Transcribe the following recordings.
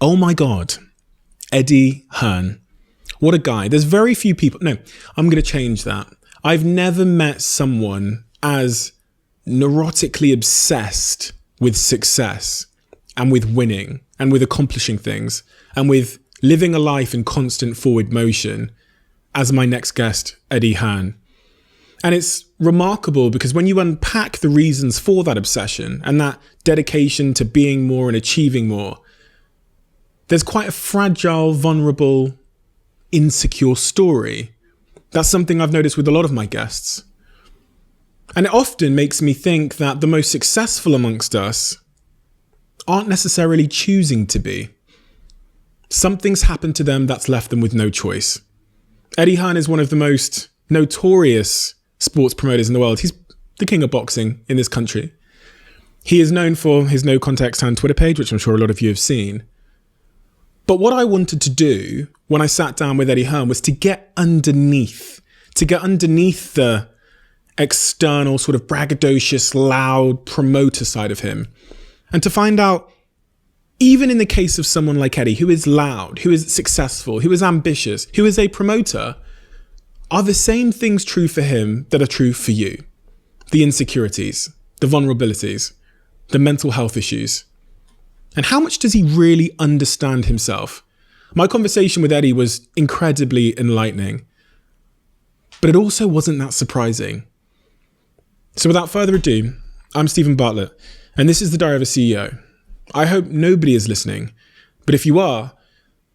Oh my God, Eddie Hearn. What a guy. There's very few people. No, I'm going to change that. I've never met someone as neurotically obsessed with success and with winning and with accomplishing things and with living a life in constant forward motion as my next guest, Eddie Hearn. And it's remarkable because when you unpack the reasons for that obsession and that dedication to being more and achieving more, there's quite a fragile, vulnerable, insecure story. That's something I've noticed with a lot of my guests. And it often makes me think that the most successful amongst us aren't necessarily choosing to be. Something's happened to them that's left them with no choice. Eddie Hearn is one of the most notorious sports promoters in the world. He's the king of boxing in this country. He is known for his No Contact Stand Twitter page, which I'm sure a lot of you have seen. But what I wanted to do when I sat down with Eddie Hearn was to get underneath the external sort of braggadocious, loud promoter side of him, and to find out, even in the case of someone like Eddie, who is loud, who is successful, who is ambitious, who is a promoter, are the same things true for him that are true for you? The insecurities, the vulnerabilities, the mental health issues. And how much does he really understand himself? My conversation with Eddie was incredibly enlightening, but it also wasn't that surprising. So without further ado, I'm Stephen Bartlett, and this is the Diary of a CEO. I hope nobody is listening, but if you are,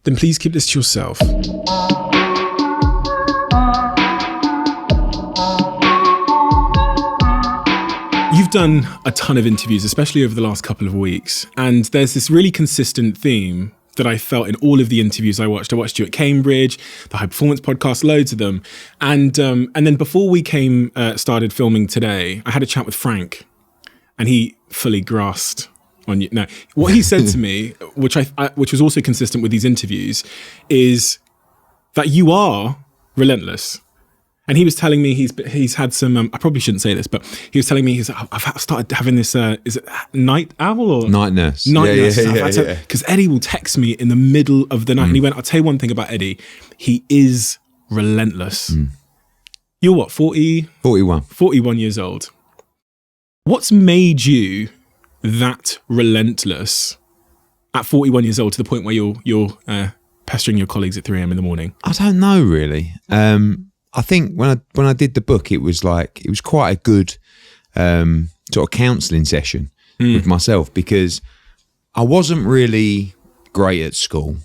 then please keep this to yourself. You've done a ton of interviews, especially over the last couple of weeks, and there's this really consistent theme that I felt in all of the interviews I watched. I watched you at Cambridge, the High Performance podcast, loads of them. And then before we started filming today, I had a chat with Frank, and he fully grasped on you. Now, what he said to me, which was also consistent with these interviews, is that you are relentless. And he was telling me he's had some, I probably shouldn't say this, but he was telling me I've started having this, is it night owl or? Night nurse. Night nurse. Because Eddie will text me in the middle of the night. And he went, I'll tell you one thing about Eddie. He is relentless. You're what, 40? 41. 41 years old. What's made you that relentless at 41 years old to the point where you're pestering your colleagues at 3 a.m. in the morning? I don't know really. I think when I did the book, it was quite a good sort of counselling session with myself, because I wasn't really great at school.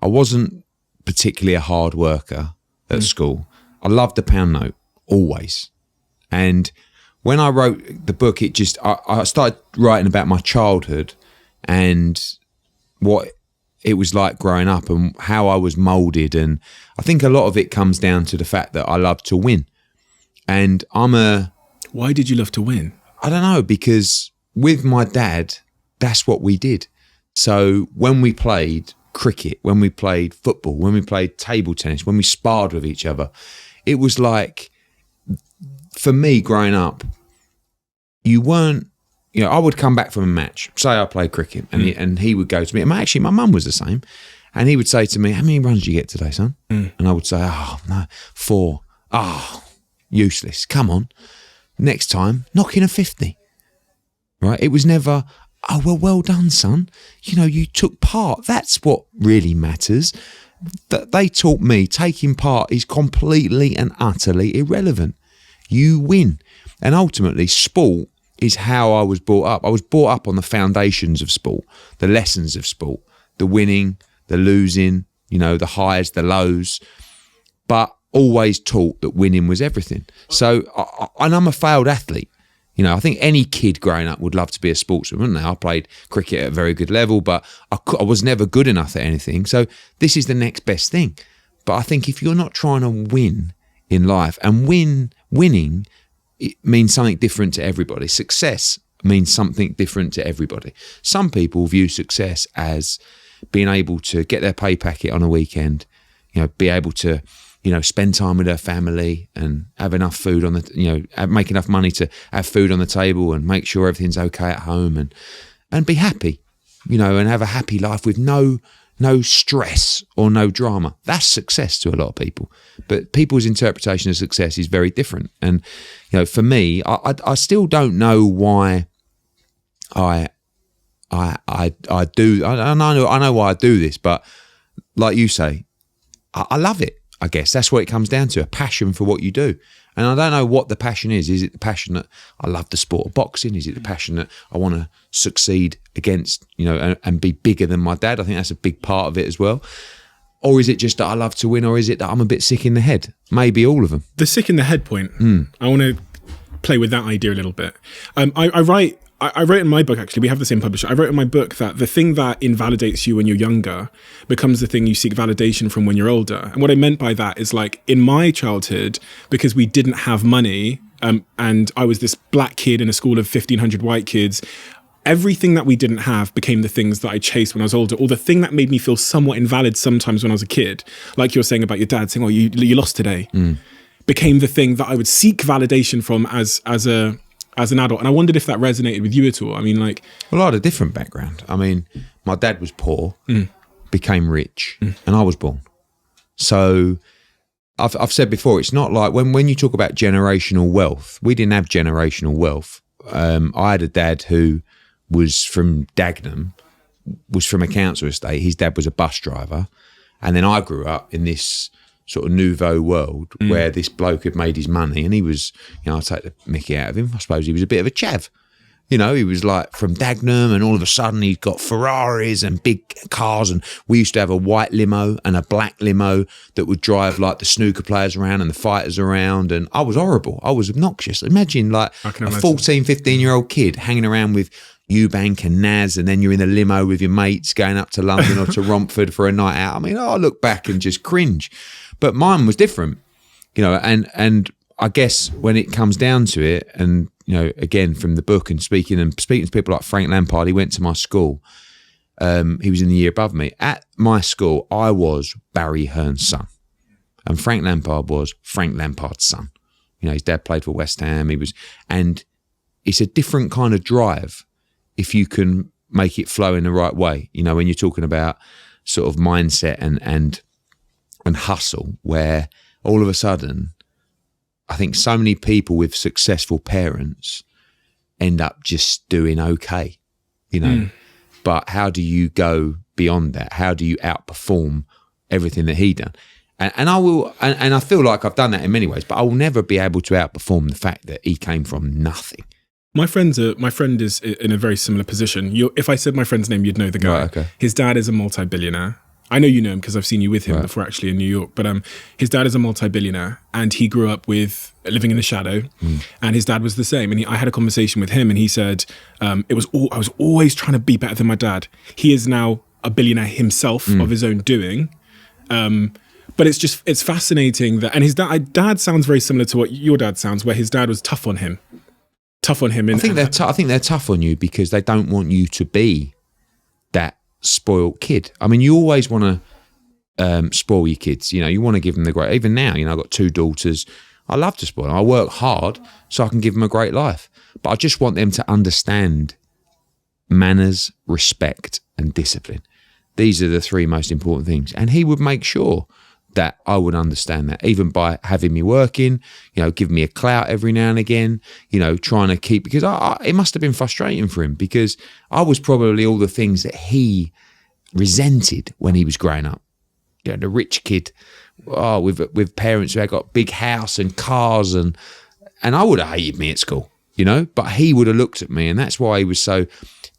I wasn't particularly a hard worker at school. I loved the pound note always, and when I wrote the book, I started writing about my childhood and what it was like growing up and how I was moulded. And I think a lot of it comes down to the fact that I love to win. And Why did you love to win? I don't know, because with my dad, that's what we did. So when we played cricket, when we played football, when we played table tennis, when we sparred with each other, it was like, for me growing up, I would come back from a match, say I played cricket, and he would go to me, and actually my mum was the same, and he would say to me, how many runs did you get today, son? And I would say, oh, no, 4. Oh, useless. Come on. Next time, knock in a 50. Right? It was never, oh, well done, son. You took part. That's what really matters. That they taught me taking part is completely and utterly irrelevant. You win. And ultimately, sport is how I was brought up. I was brought up on the foundations of sport, the lessons of sport, the winning, the losing, the highs, the lows, but always taught that winning was everything. So, and I'm a failed athlete. I think any kid growing up would love to be a sportsman, wouldn't they? I played cricket at a very good level, but I was never good enough at anything. So this is the next best thing. But I think if you're not trying to win in life, and winning, it means something different to everybody. Success means something different to everybody. Some people view success as being able to get their pay packet on a weekend, be able to, spend time with their family and have enough food on make enough money to have food on the table and make sure everything's okay at home and be happy. and have a happy life with no stress or no drama. That's success to a lot of people. But people's interpretation of success is very different. And, for me, I still don't know why I do. I know why I do this, but like you say, I love it. I guess that's what it comes down to, a passion for what you do. And I don't know what the passion is. Is it the passion that I love the sport of boxing? Is it the passion that I want to succeed against, and be bigger than my dad? I think that's a big part of it as well. Or is it just that I love to win? Or is it that I'm a bit sick in the head? Maybe all of them. The sick in the head point. I want to play with that idea a little bit. I wrote in my book, actually, we have the same publisher. I wrote in my book that the thing that invalidates you when you're younger becomes the thing you seek validation from when you're older. And what I meant by that is, like, in my childhood, because we didn't have money, and I was this black kid in a school of 1,500 white kids, everything that we didn't have became the things that I chased when I was older, or the thing that made me feel somewhat invalid sometimes when I was a kid. Like you're saying about your dad saying, oh, you lost today, became the thing that I would seek validation from as an adult. And I wondered if that resonated with you at all. I mean, like... Well, I had a different background. I mean, my dad was poor, became rich, and I was born. So I've said before, it's not like when you talk about generational wealth, we didn't have generational wealth. I had a dad who was from Dagenham, was from a council estate. His dad was a bus driver. And then I grew up in this sort of nouveau world where this bloke had made his money, and he was, I'll take the mickey out of him. I suppose he was a bit of a chav. He was like from Dagenham, and all of a sudden he'd got Ferraris and big cars, and we used to have a white limo and a black limo that would drive like the snooker players around and the fighters around, and I was horrible. I was obnoxious. Imagine like a 14, 15-year-old kid hanging around with Eubank and Naz, and then you're in a limo with your mates going up to London or to Romford for a night out. I mean, I look back and just cringe. But mine was different, and I guess when it comes down to it, and, again, from the book and speaking to people like Frank Lampard, he went to my school. He was in the year above me. At my school, I was Barry Hearn's son, and Frank Lampard was Frank Lampard's son. His dad played for West Ham. And it's a different kind of drive if you can make it flow in the right way. When you're talking about sort of mindset and hustle, where all of a sudden, I think so many people with successful parents end up just doing okay, But how do you go beyond that? How do you outperform everything that he done? And I will, and I feel like I've done that in many ways, but I will never be able to outperform the fact that he came from nothing. My friend is in a very similar position. If I said my friend's name, you'd know the guy. Right, okay. His dad is a multi-billionaire. I know you know him because I've seen you with him before, actually, in New York. But his dad is a multi-billionaire, and he grew up living in the shadow. And his dad was the same. And I had a conversation with him, and he said, I was always trying to be better than my dad. He is now a billionaire himself of his own doing. But it's fascinating that, and his dad sounds very similar to what your dad sounds, where his dad was tough on him. I think they're tough on you because they don't want you to be that spoiled kid. I mean, you always want to spoil your kids. You want to give them the great. Even now, I've got 2 daughters. I love to spoil them. I work hard so I can give them a great life. But I just want them to understand manners, respect, and discipline. These are the 3 most important things. And he would make sure that I would understand that, even by having me working, giving me a clout every now and again, trying to keep, because it must have been frustrating for him, because I was probably all the things that he resented when he was growing up. The rich kid, with parents who had got big house and cars, and I would have hated me at school, but he would have looked at me, and that's why he was so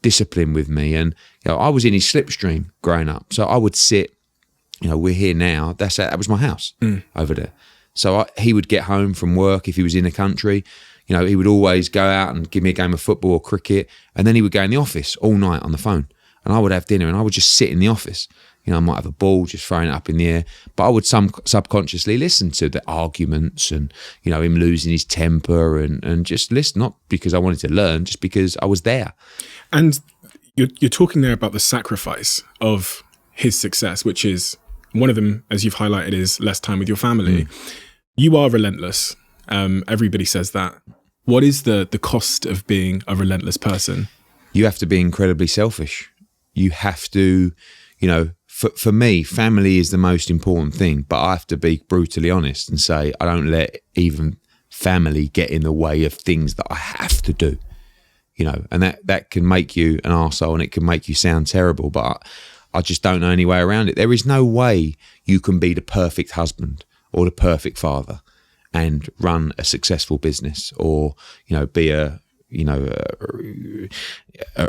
disciplined with me. And I was in his slipstream growing up, so I would sit. We're here now. That was my house over there. So he would get home from work if he was in the country. He would always go out and give me a game of football or cricket, and then he would go in the office all night on the phone. And I would have dinner, and I would just sit in the office. I might have a ball, just throwing it up in the air. But I would subconsciously listen to the arguments and, him losing his temper and just listen, not because I wanted to learn, just because I was there. And you're talking there about the sacrifice of his success, which is, one of them, as you've highlighted, is less time with your family. You are relentless. Everybody says that. What is the cost of being a relentless person? You have to be incredibly selfish. You have to, for me, family is the most important thing, but I have to be brutally honest and say I don't let even family get in the way of things that I have to do, and that can make you an arsehole and it can make you sound terrible, but I just don't know any way around it. There is no way you can be the perfect husband or the perfect father and run a successful business or, be a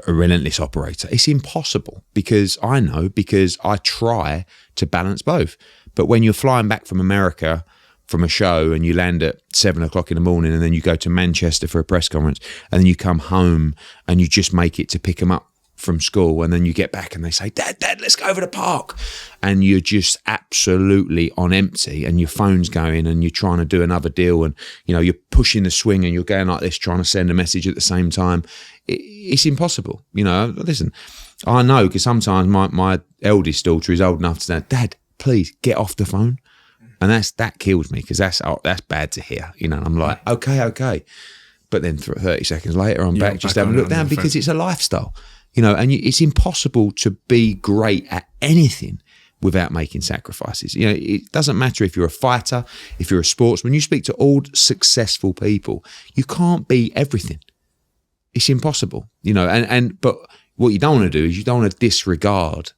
relentless operator. It's impossible because I try to balance both. But when you're flying back from America from a show and you land at 7:00 in the morning and then you go to Manchester for a press conference and then you come home and you just make it to pick them up from school and then you get back and they say, Dad, let's go over the park. And you're just absolutely on empty and your phone's going and you're trying to do another deal and, you're pushing the swing and you're going like this, trying to send a message at the same time. It's impossible. Listen, I know because sometimes my eldest daughter is old enough to say, Dad, please get off the phone. And that kills me because that's bad to hear, and I'm like, okay. But then 30 seconds later, I'm back just having a look down because it's a lifestyle. It's impossible to be great at anything without making sacrifices. It doesn't matter if you're a fighter, if you're a sportsman. You speak to all successful people, you can't be everything. It's impossible, but what you don't want to do is you don't want to disregard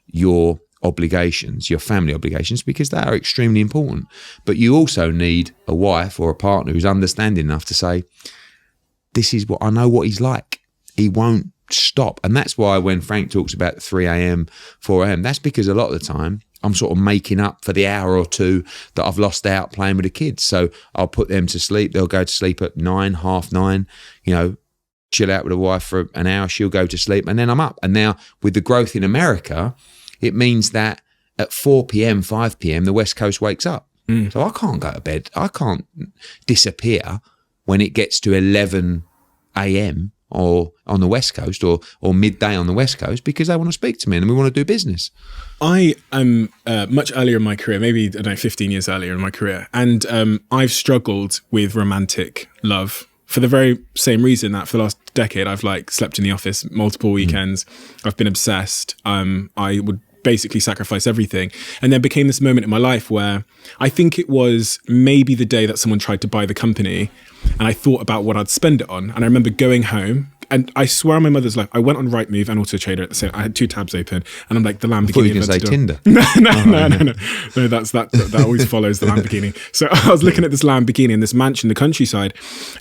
your obligations, your family obligations, because they are extremely important. But you also need a wife or a partner who's understanding enough to say, this is what I know what he's like. He won't stop. And that's why when Frank talks about 3 a.m., 4 a.m., that's because a lot of the time I'm sort of making up for the hour or two that I've lost out playing with the kids. So I'll put them to sleep. They'll go to sleep at 9, 9:30, chill out with the wife for an hour. She'll go to sleep and then I'm up. And now with the growth in America, it means that at 4 p.m., 5 p.m., the West Coast wakes up. So I can't go to bed. I can't disappear when it gets to 11 a.m. or on the West Coast or midday on the West Coast because they want to speak to me and we want to do business. I am much earlier in my career, maybe, 15 years earlier in my career. And I've struggled with romantic love for the very same reason that for the last decade, I've slept in the office multiple weekends. I've been obsessed. I would basically sacrifice everything. And there became this moment in my life where I think it was maybe the day that someone tried to buy the company and I thought about what I'd spend it on. And I remember going home and I swear on my mother's life, I went on Rightmove and Auto Trader at the same. I had 2 tabs open and I'm like the Lamborghini. I thought you were going to say Tinder. No, that always follows the Lamborghini. So I was looking at this Lamborghini in this mansion in the countryside.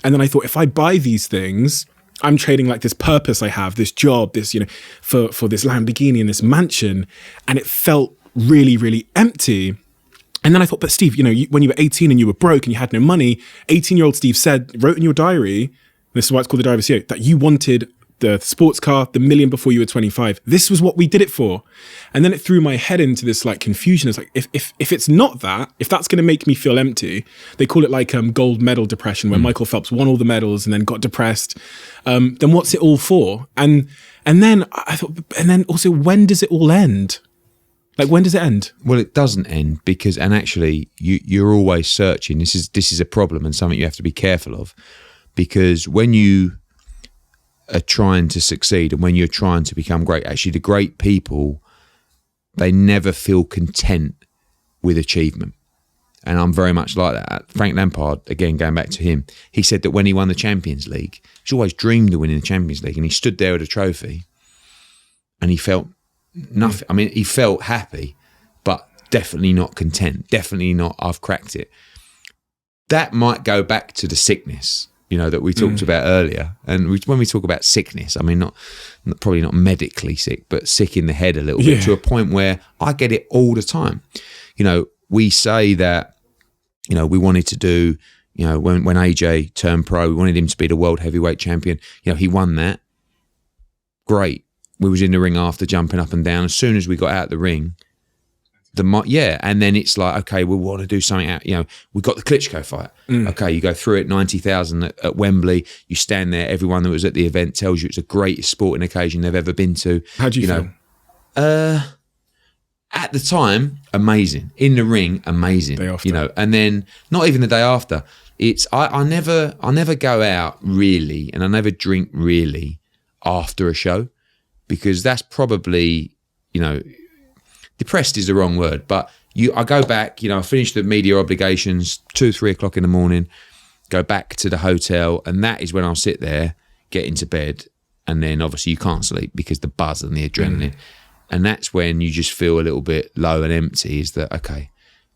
And then I thought, if I buy these things, I'm trading this purpose I have, this job, this, for this Lamborghini and this mansion. And it felt really, really empty. And then I thought, but Steve, when you were 18 and you were broke and you had no money, 18-year-old Steve wrote in your diary, this is why it's called the Diary of a CEO, that you wanted the sports car, the million before you were 25. This was what we did it for. And then it threw my head into this confusion. It's if it's not that, if that's going to make me feel empty, they call it gold medal depression, where Michael Phelps won all the medals and then got depressed. Then what's it all for? And then I thought, and then also, when does it all end? When does it end? Well, it doesn't end because, and actually you're always searching. This is a problem and something you have to be careful of, because when you are trying to succeed and when you're trying to become great, actually the great people, they never feel content with achievement. And I'm very much like that. Frank Lampard, again, going back to him, he said that when he won the Champions League, he's always dreamed of winning the Champions League, and he stood there with a trophy and he felt nothing. I mean, he felt happy, but definitely not content, definitely not, I've cracked it. That might go back to the sickness, that we talked about earlier. And when we talk about sickness, I mean, probably not medically sick, but sick in the head a little bit, to a point where I get it all the time. We say that, we wanted to do, when AJ turned pro, we wanted him to be the world heavyweight champion. He won that. Great. We was in the ring after, jumping up and down. As soon as we got out the ring, and then it's like, okay, we want to do something out. We got the Klitschko fight. Okay, you go through it, 90,000 at Wembley. You stand there. Everyone that was at the event tells you it's the greatest sporting occasion they've ever been to. How do you feel? At the time, amazing. In the ring, amazing. Day after. And then not even the day after. It's I never go out really, and I never drink really after a show. because that's probably, depressed is the wrong word, but I go back, I finish the media obligations 2-3 o'clock in the morning, go back to the hotel, and that is when I'll sit there, get into bed, and then obviously you can't sleep because the buzz and the adrenaline. And that's when you just feel a little bit low and empty, is that, okay,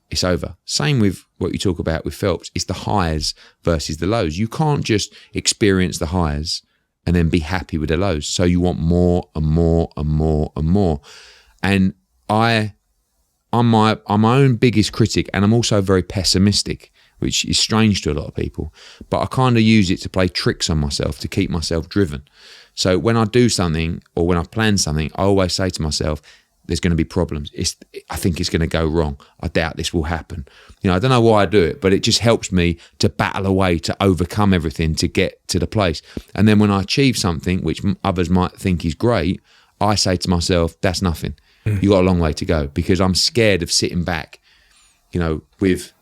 it's over. Same with what you talk about with Phelps. It's the highs versus the lows. You can't just experience the highs and then be happy with the lows. So you want more and more and more and more. And I'm my own biggest critic, and I'm also very pessimistic, which is strange to a lot of people. But I kind of use it to play tricks on myself, to keep myself driven. So when I do something or when I plan something, I always say to myself, there's going to be problems. I think it's going to go wrong. I doubt this will happen. I don't know why I do it, but it just helps me to battle away, to overcome everything, to get to the place. And then when I achieve something, which others might think is great, I say to myself, that's nothing. You got a long way to go, because I'm scared of sitting back, with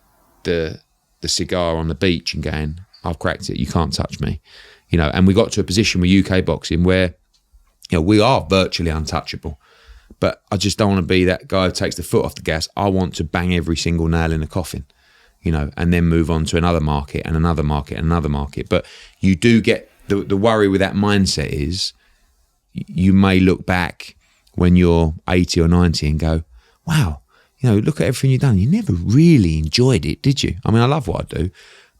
the cigar on the beach and going, I've cracked it. You can't touch me. And we got to a position with UK boxing where, we are virtually untouchable. But I just don't want to be that guy who takes the foot off the gas. I want to bang every single nail in the coffin, and then move on to another market and another market and another market. But you do get the worry with that mindset is you may look back when you're 80 or 90 and go, wow, look at everything you've done. You never really enjoyed it, did you? I mean, I love what I do,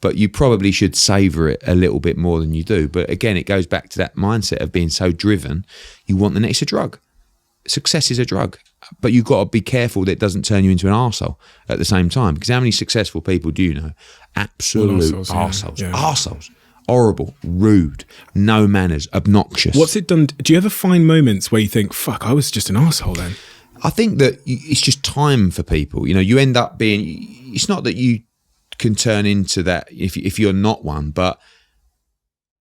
but you probably should savor it a little bit more than you do. But again, it goes back to that mindset of being so driven. You want the next drug. Success is a drug, but you've got to be careful that it doesn't turn you into an arsehole at the same time. Because how many successful people do you know? Absolute arseholes. Yeah. Arseholes. Horrible, rude, no manners, obnoxious. What's it done? Do you ever find moments where you think, fuck, I was just an arsehole then? I think that it's just time for people. You end up being, it's not that you can turn into that if you're not one, but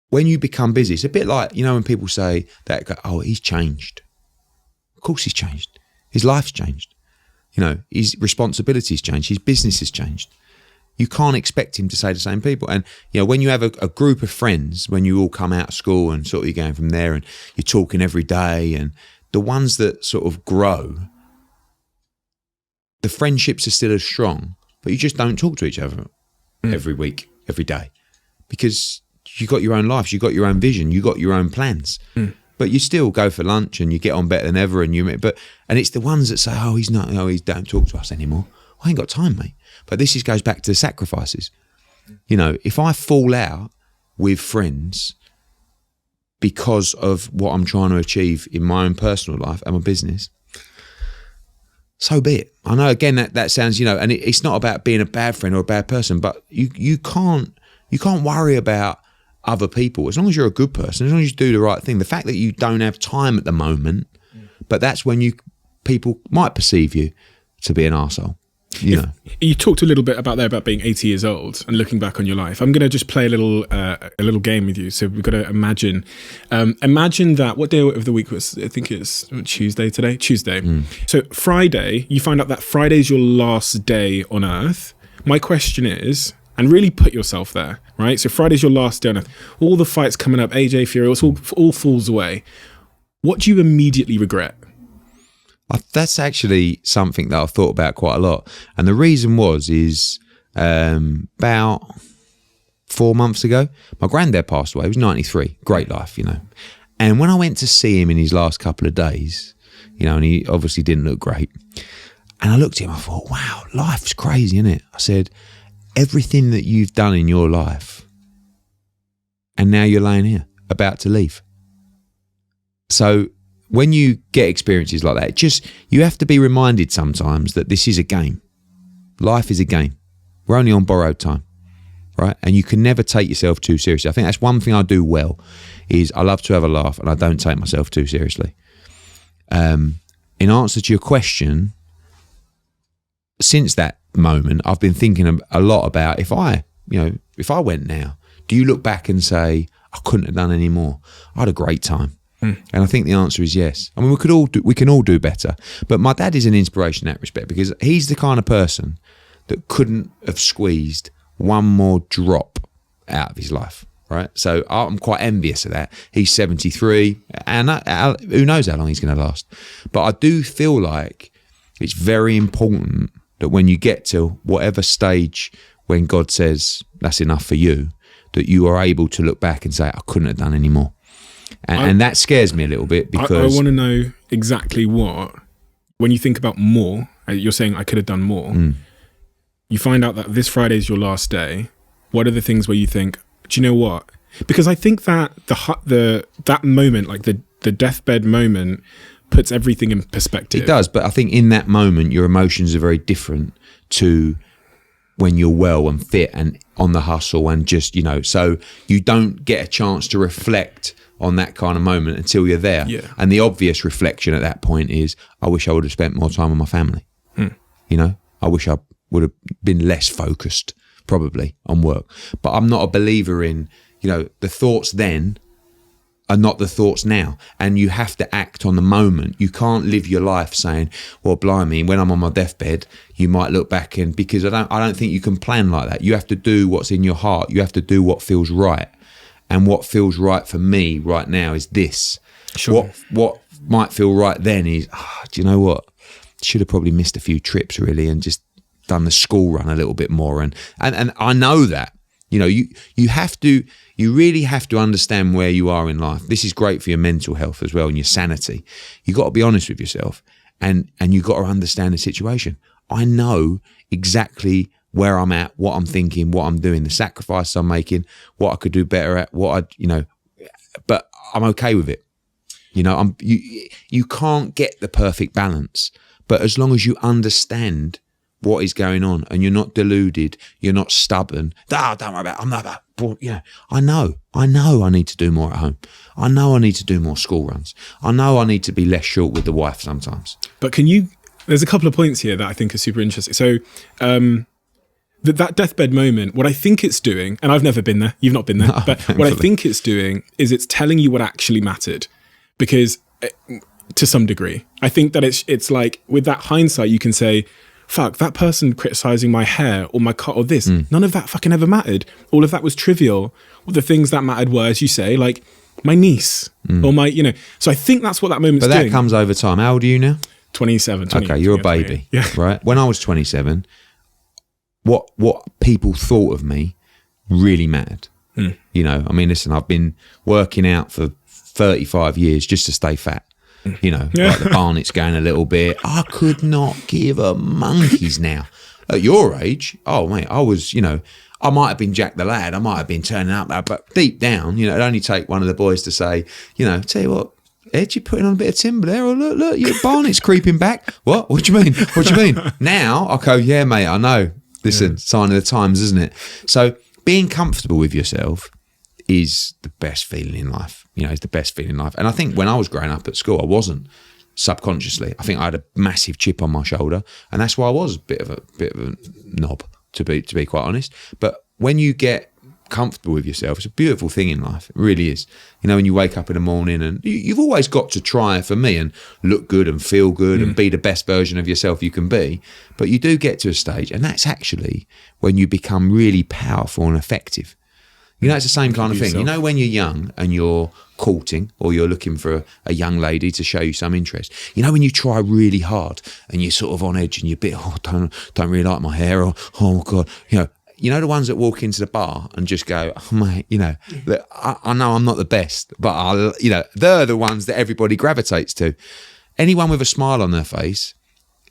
when you become busy, it's a bit like, when people say that, oh, he's changed. Of course he's changed. His life's changed. His responsibilities changed. His business has changed. You can't expect him to say the same people. And, when you have a group of friends, when you all come out of school and sort of you're going from there and you're talking every day, and the ones that sort of grow, the friendships are still as strong, but you just don't talk to each other every week, every day, because you got your own lives, you got your own vision, you got your own plans. But you still go for lunch and you get on better than ever. And it's the ones that say, oh, he don't talk to us anymore. I ain't got time, mate. But this goes back to the sacrifices. If I fall out with friends because of what I'm trying to achieve in my own personal life and my business, so be it. I know, again, that sounds, and it's not about being a bad friend or a bad person, but you can't worry about other people as long as you're a good person, as long as you do the right thing. The fact that you don't have time at the moment, but that's when people might perceive you to be an arsehole. You talked a little bit about being 80 years old and looking back on your life. I'm going to just play a little game with you. So we've got to imagine that. What day of the week was? I think it's Tuesday today. Tuesday. So Friday, you find out that Friday's your last day on Earth. My question is, and really put yourself there, right? So Friday's your last day on Earth. All the fights coming up, AJ Fury, all falls away. What do you immediately regret? That's actually something that I've thought about quite a lot. And the reason is about 4 months ago, my granddad passed away. He was 93. Great life, And when I went to see him in his last couple of days, and he obviously didn't look great. And I looked at him, I thought, wow, life's crazy, isn't it? I said, everything that you've done in your life, and now you're laying here, about to leave. So when you get experiences like that, you have to be reminded sometimes that this is a game. Life is a game. We're only on borrowed time, right? And you can never take yourself too seriously. I think that's one thing I do well, is I love to have a laugh and I don't take myself too seriously. In answer to your question, since that moment, I've been thinking a lot about if I went now, do you look back and say, I couldn't have done any more? I had a great time. And I think the answer is yes. I mean, we can all do better. But my dad is an inspiration in that respect, because he's the kind of person that couldn't have squeezed one more drop out of his life, right? So I'm quite envious of that. He's 73, and who knows how long he's going to last. But I do feel like it's very important that when you get to whatever stage when God says that's enough for you, that you are able to look back and say, I couldn't have done any more. And that scares me a little bit, because I want to know exactly what, when you think about more, you're saying I could have done more. You find out that this Friday is your last day. What are the things where you think, do you know what? Because I think that that moment, like the deathbed moment, puts everything in perspective. It does, but I think in that moment, your emotions are very different to when you're well and fit and on the hustle and just, so you don't get a chance to reflect on that kind of moment until you're there. Yeah. And the obvious reflection at that point is, I wish I would have spent more time with my family. I wish I would have been less focused probably on work. But I'm not a believer in, the thoughts then are not the thoughts now, and you have to act on the moment. You can't live your life saying, well, blimey, when I'm on my deathbed, you might look back, and because I don't think you can plan like that. You have to do what's in your heart. You have to do what feels right. And what feels right for me right now is this. Sure. What might feel right then is, do you know what? Should have probably missed a few trips really, and just done the school run a little bit more. And I know that, you really have to understand where you are in life. This is great for your mental health as well, and your sanity. You got to be honest with yourself, and you got to understand the situation. I know exactly where I'm at, what I'm thinking, what I'm doing, the sacrifice I'm making, what I could do better at, but I'm okay with it. You can't get the perfect balance, but as long as you understand what is going on and you're not deluded, you're not stubborn. Don't worry about it. I'm not about, I know I need to do more at home. I know I need to do more school runs. I know I need to be less short with the wife sometimes. But there's a couple of points here that I think are super interesting. So, that deathbed moment, what I think it's doing, and I've never been there, you've not been there, but what I think it's doing is it's telling you what actually mattered, because to some degree, I think that it's like with that hindsight, you can say, fuck, that person criticizing my hair or my cut or this, none of that fucking ever mattered. All of that was trivial. All the things that mattered were, as you say, like my niece or my, so I think that's what that moment's doing. But that comes over time. How old are you now? 27. Okay, you're a baby, right? When I was 27, what people thought of me really mattered. Listen, I've been working out for 35 years just to stay fat. Like the barnet's going a little bit. I could not give a monkey's now. At your age, oh mate, I was, I might have been Jack the Lad, I might have been turning up there, but deep down, it'd only take one of the boys to say, tell you what, Ed, you're putting on a bit of timber there, or look, your barnet's creeping back. What do you mean? Now I go, yeah mate, I know. Listen, sign of the times, isn't it? So being comfortable with yourself is the best feeling in life. It's the best feeling in life. And I think when I was growing up at school, I wasn't subconsciously. I think I had a massive chip on my shoulder, and that's why I was a bit of a knob, to be quite honest. But when you get comfortable with yourself, it's a beautiful thing in life. It really is. When you wake up in the morning, and you've always got to try, for me, and look good and feel good and be the best version of yourself you can be. But you do get to a stage, and that's actually when you become really powerful and effective. It's the same kind of thing. When you're young and you're courting, or you're looking for a young lady to show you some interest, when you try really hard and you're sort of on edge and you're a bit, don't really like my hair, or, oh God, the ones that walk into the bar and just go, oh mate, I know I'm not the best, but they're the ones that everybody gravitates to. Anyone with a smile on their face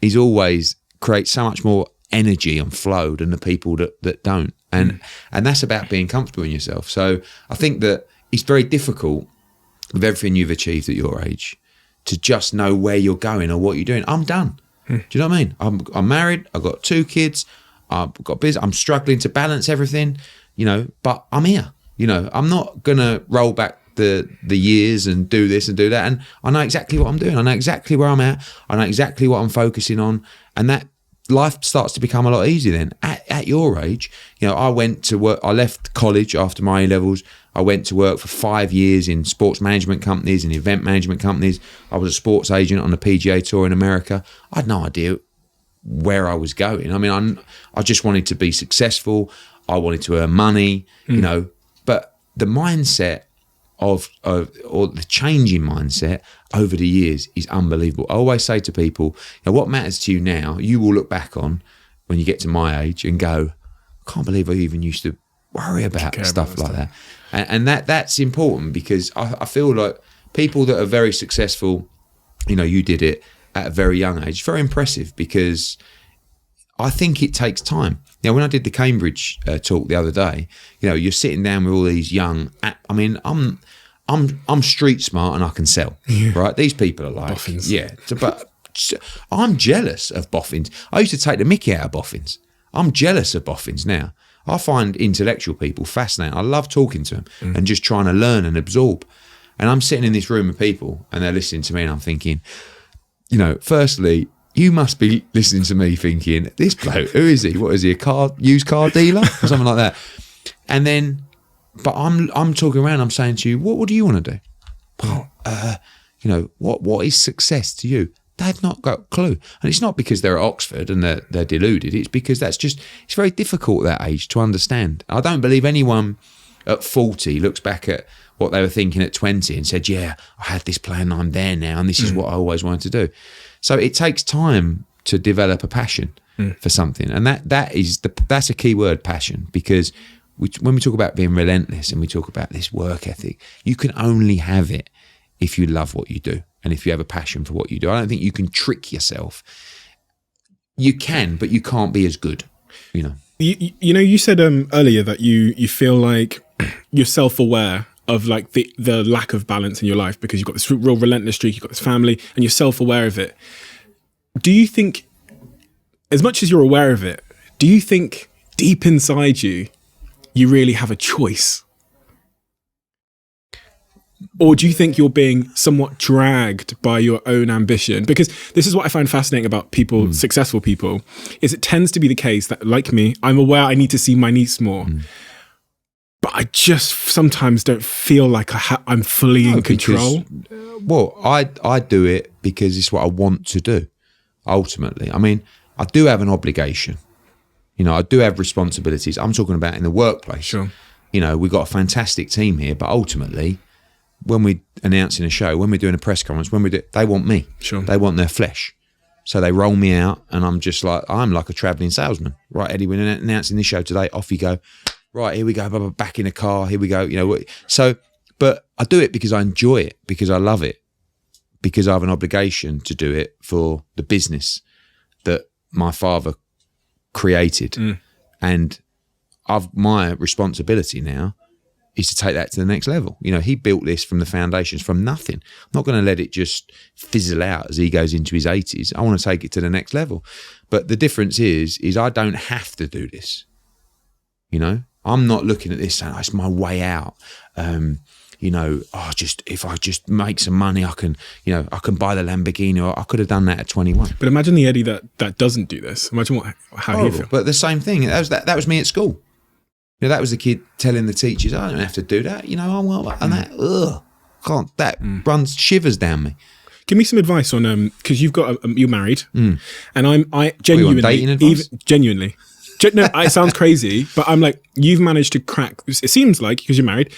is always creates so much more energy and flow than the people that don't. And that's about being comfortable in yourself. So I think that it's very difficult with everything you've achieved at your age to just know where you're going or what you're doing. I'm done. Do you know what I mean? I'm married. I've got 2 kids. I've got business. I'm struggling to balance everything, but I'm here. I'm not going to roll back the years and do this and do that. And I know exactly what I'm doing. I know exactly where I'm at. I know exactly what I'm focusing on. And that life starts to become a lot easier then. At your age, I went to work. I left college after my A-levels. I went to work for 5 years in sports management companies and event management companies. I was a sports agent on the PGA Tour in America. I had no idea where I was going. I just wanted to be successful. I wanted to earn money, but the mindset or the change in mindset over the years is unbelievable. I always say to people, what matters to you now, you will look back on when you get to my age and go, I can't believe I even used to worry about stuff like that. And that's important, because I feel like people that are very successful, you did it at a very young age, very impressive, because I think it takes time. Now, when I did the Cambridge talk the other day, you're sitting down with all these young. I mean, I'm street smart and I can sell, right? These people are like, boffins. Yeah, but I'm jealous of boffins. I used to take the mickey out of boffins. I'm jealous of boffins now. I find intellectual people fascinating. I love talking to them and just trying to learn and absorb. And I'm sitting in this room of people and they're listening to me and I'm thinking, firstly, you must be listening to me thinking, this bloke, who is he? What is he, a used car dealer or something like that? And then, but I'm talking around, I'm saying to you, what do you want to do? Well, what is success to you? They've not got a clue. And it's not because they're at Oxford and they're deluded. It's because it's very difficult at that age to understand. I don't believe anyone at 40 looks back at what they were thinking at 20 and said, yeah, I had this plan, I'm there now, and this is what I always wanted to do. So it takes time to develop a passion for something. And that's a key word, passion, because when we talk about being relentless and we talk about this work ethic, you can only have it if you love what you do and if you have a passion for what you do. I don't think you can trick yourself. You can, but you can't be as good, You said earlier that you feel like you're self-aware of like the lack of balance in your life because you've got this real relentless streak, you've got this family, and you're self-aware of it. Do you think, as much as you're aware of it, do you think deep inside you really have a choice? Or do you think you're being somewhat dragged by your own ambition? Because this is what I find fascinating about people, successful people, is it tends to be the case that, like me, I'm aware I need to see my niece more. But I just sometimes don't feel like I'm fully in control. I do it because it's what I want to do, ultimately. I mean, I do have an obligation. I do have responsibilities. I'm talking about in the workplace. Sure. We've got a fantastic team here, but ultimately, when we're announcing a show, when we're doing a press conference, they want me. Sure. They want their flesh. So they roll me out and I'm like a travelling salesman. Right, Eddie, we're announcing this show today. Off you go. Right, here we go. Back in the car. Here we go. So, but I do it because I enjoy it, because I love it, because I have an obligation to do it for the business that my father created. And my responsibility now is to take that to the next level. He built this from the foundations, from nothing. I'm not going to let it just fizzle out as he goes into his 80s. I want to take it to the next level. But the difference is I don't have to do this. I'm not looking at this saying, it's my way out. If I just make some money, I can buy the Lamborghini, or I could have done that at 21. But imagine the Eddie that doesn't do this. Imagine how he feels. But the same thing, that was me at school. That was the kid telling the teachers, I don't have to do that. Runs shivers down me. Give me some advice on because you're married, and I genuinely dating advice? Genuinely. No, it sounds crazy, but I'm like, you've managed to crack, it seems like, because you're married,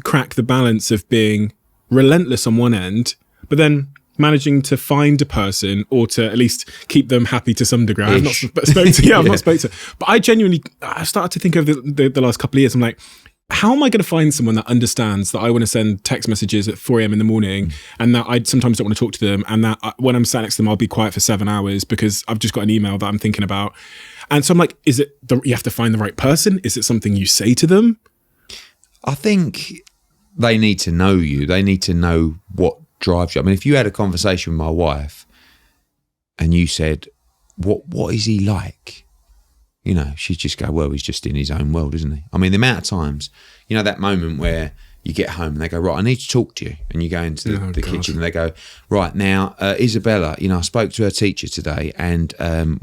crack the balance of being relentless on one end, but then managing to find a person or to at least keep them happy to some degree. I've not spoken to, I've not spoken to, but I started to think of the last couple of years. I'm like, how am I going to find someone that understands that I want to send text messages at 4 a.m. in the morning and that I sometimes don't want to talk to them, and that when I'm sat next to them, I'll be quiet for 7 hours because I've just got an email that I'm thinking about. And so I'm like, is it you have to find the right person? Is it something you say to them? I think they need to know you. They need to know what drives you. I mean, if you had a conversation with my wife and you said, what is he like? She'd just go, well, he's just in his own world, isn't he? I mean, the amount of times, that moment where you get home and they go, right, I need to talk to you. And you go into the kitchen and they go, right, now, Isabella, I spoke to her teacher today and I'm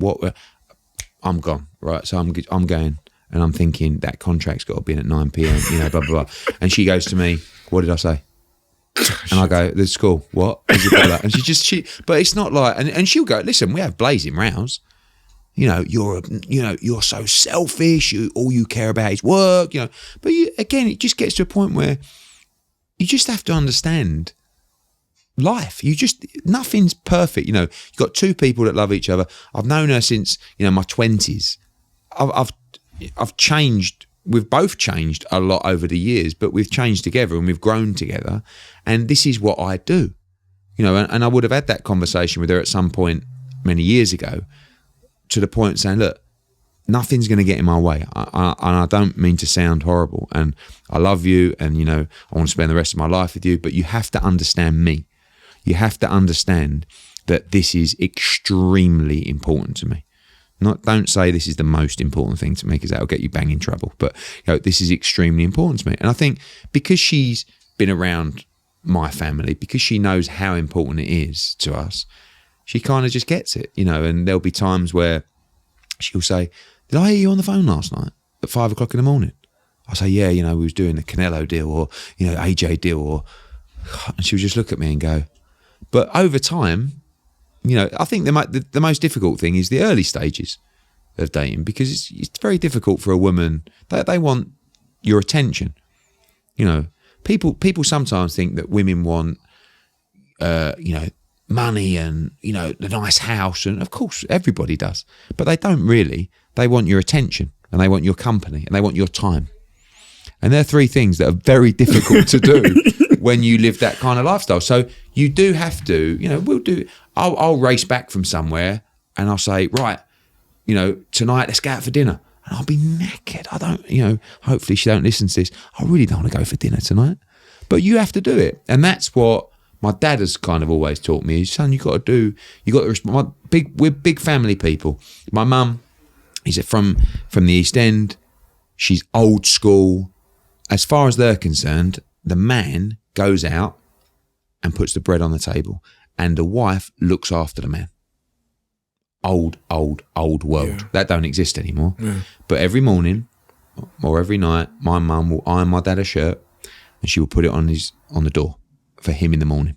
gone, right? So I'm going and I'm thinking that contract's got to be in at 9 p.m, blah, blah, blah. And she goes to me, what did I say? And I go, the school, what? Isabella? And but it's not like, and she'll go, listen, we have blazing rows. you're so selfish. All you care about is work. But again, it just gets to a point where you just have to understand life. Nothing's perfect. You've got two people that love each other. I've known her since my 20s. I've changed. We've both changed a lot over the years, but we've changed together and we've grown together. And this is what I do, and I would have had that conversation with her at some point many years ago, to the point saying, look, nothing's going to get in my way. And I don't mean to sound horrible. And I love you, and I want to spend the rest of my life with you, but you have to understand me. You have to understand that this is extremely important to me. Don't say this is the most important thing to me, because that'll get you bang in trouble. But this is extremely important to me. And I think because she's been around my family, because she knows how important it is to us, she kind of just gets it, and there'll be times where she'll say, did I hear you on the phone last night at 5 o'clock in the morning? I say, yeah, we was doing the Canelo deal, or, AJ deal, and she'll just look at me and go, but over time, I think the most difficult thing is the early stages of dating, because it's very difficult for a woman. They want your attention. People sometimes think that women want, money and, the nice house. And of course, everybody does. But they don't really. They want your attention, and they want your company, and they want your time. And there are three things that are very difficult to do when you live that kind of lifestyle. So you do have to, I'll race back from somewhere and I'll say, right, tonight let's go out for dinner. And I'll be knackered. I don't, hopefully she don't listen to this. I really don't want to go for dinner tonight. But you have to do it. And that's what my dad has kind of always taught me, is, son, we're big family people. My mum is from the East End. She's old school. As far as they're concerned, the man goes out and puts the bread on the table, and the wife looks after the man. Old world. Yeah. That don't exist anymore. Yeah. But every morning or every night, my mum will iron my dad a shirt, and she will put it on the door for him in the morning.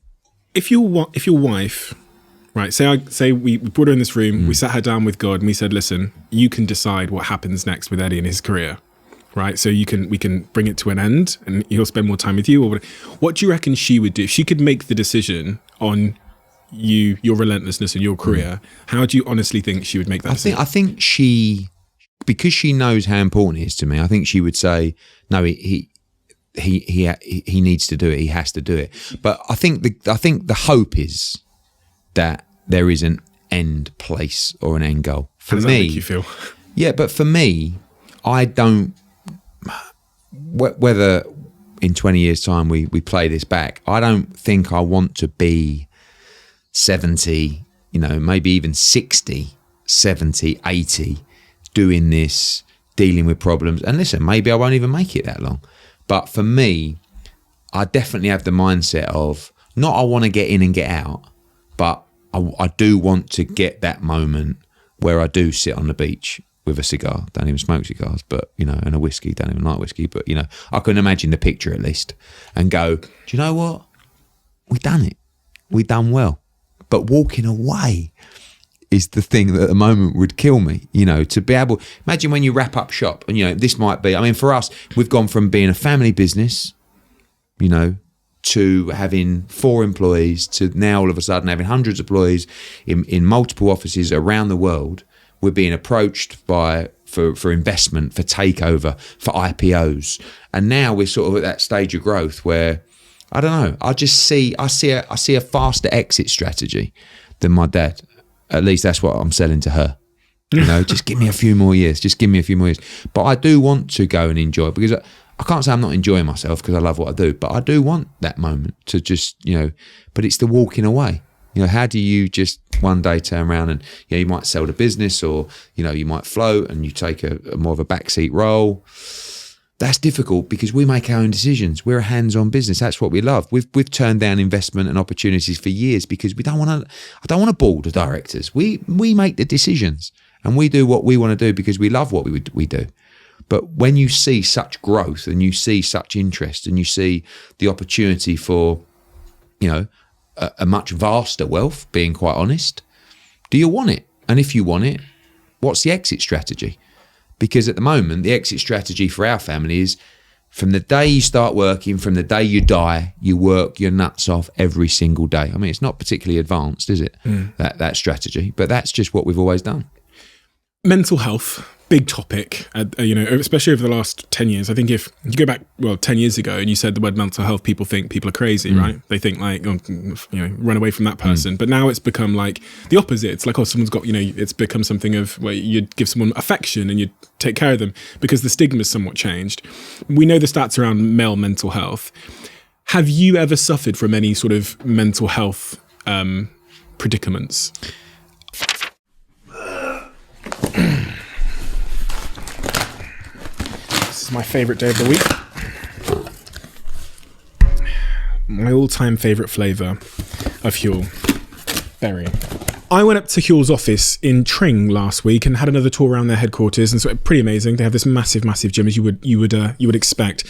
If your wife, right, say we brought her in this room, we sat her down with God, and we said, listen, you can decide what happens next with Eddie in his career. Right, so we can bring it to an end, and he'll spend more time with you. Or what do you reckon she would do if she could make the decision on your relentlessness and your career? How do you honestly think she would make that decision? I think she, because she knows how important it is to me, I think she would say, no, he needs to do it. He has to do it. But I think the hope is that there is an end place or an end goal. How does that make you feel? Yeah, but for me, I don't. Whether in 20 years' time we play this back, I don't think I want to be 70, maybe even 60, 70, 80, doing this, dealing with problems. And listen, maybe I won't even make it that long. But for me, I definitely have the mindset of, not I want to get in and get out, but I do want to get that moment where I do sit on the beach with a cigar. Don't even smoke cigars, but and a whiskey. Don't even like whiskey, but I can imagine the picture at least, and go, do you know what? We done it. We done well. But walking away is the thing that at the moment would kill me. To be able, imagine when you wrap up shop, and this might be. I mean, for us, we've gone from being a family business, to having 4 employees, to now all of a sudden having hundreds of employees in multiple offices around the world. We're being approached for investment, for takeover, for IPOs, and now we're sort of at that stage of growth where I don't know. I see a faster exit strategy than my dad. At least that's what I'm selling to her. Just give me a few more years. Just give me a few more years. But I do want to go and enjoy, because I can't say I'm not enjoying myself, because I love what I do. But I do want that moment to just But it's the walking away. How do you just one day turn around and you might sell the business, or you might float and you take a more of a backseat role. That's difficult, because we make our own decisions. We're a hands-on business. That's what we love. We've turned down investment and opportunities for years because we don't want to. I don't want to ball the directors. We make the decisions, and we do what we want to do because we love what we do. But when you see such growth, and you see such interest, and you see the opportunity for a much vaster wealth, being quite honest, do you want it? And if you want it, what's the exit strategy? Because at the moment, the exit strategy for our family is from the day you start working, from the day you die, you work your nuts off every single day. I mean, it's not particularly advanced, is it? That strategy, but that's just what we've always done. Mental health, big topic, especially over the last 10 years. I think if you go back, 10 years ago and you said the word mental health, people think people are crazy, right? They think like, run away from that person. But now it's become like the opposite. It's like, someone's got, it's become something of where you give someone affection and you take care of them because the stigma's somewhat changed. We know the stats around male mental health. Have you ever suffered from any sort of mental health predicaments? This is my favourite day of the week. My all-time favourite flavour of Huel, berry. I went up to Huel's office in Tring last week and had another tour around their headquarters, and so pretty amazing. They have this massive gym, as you would expect.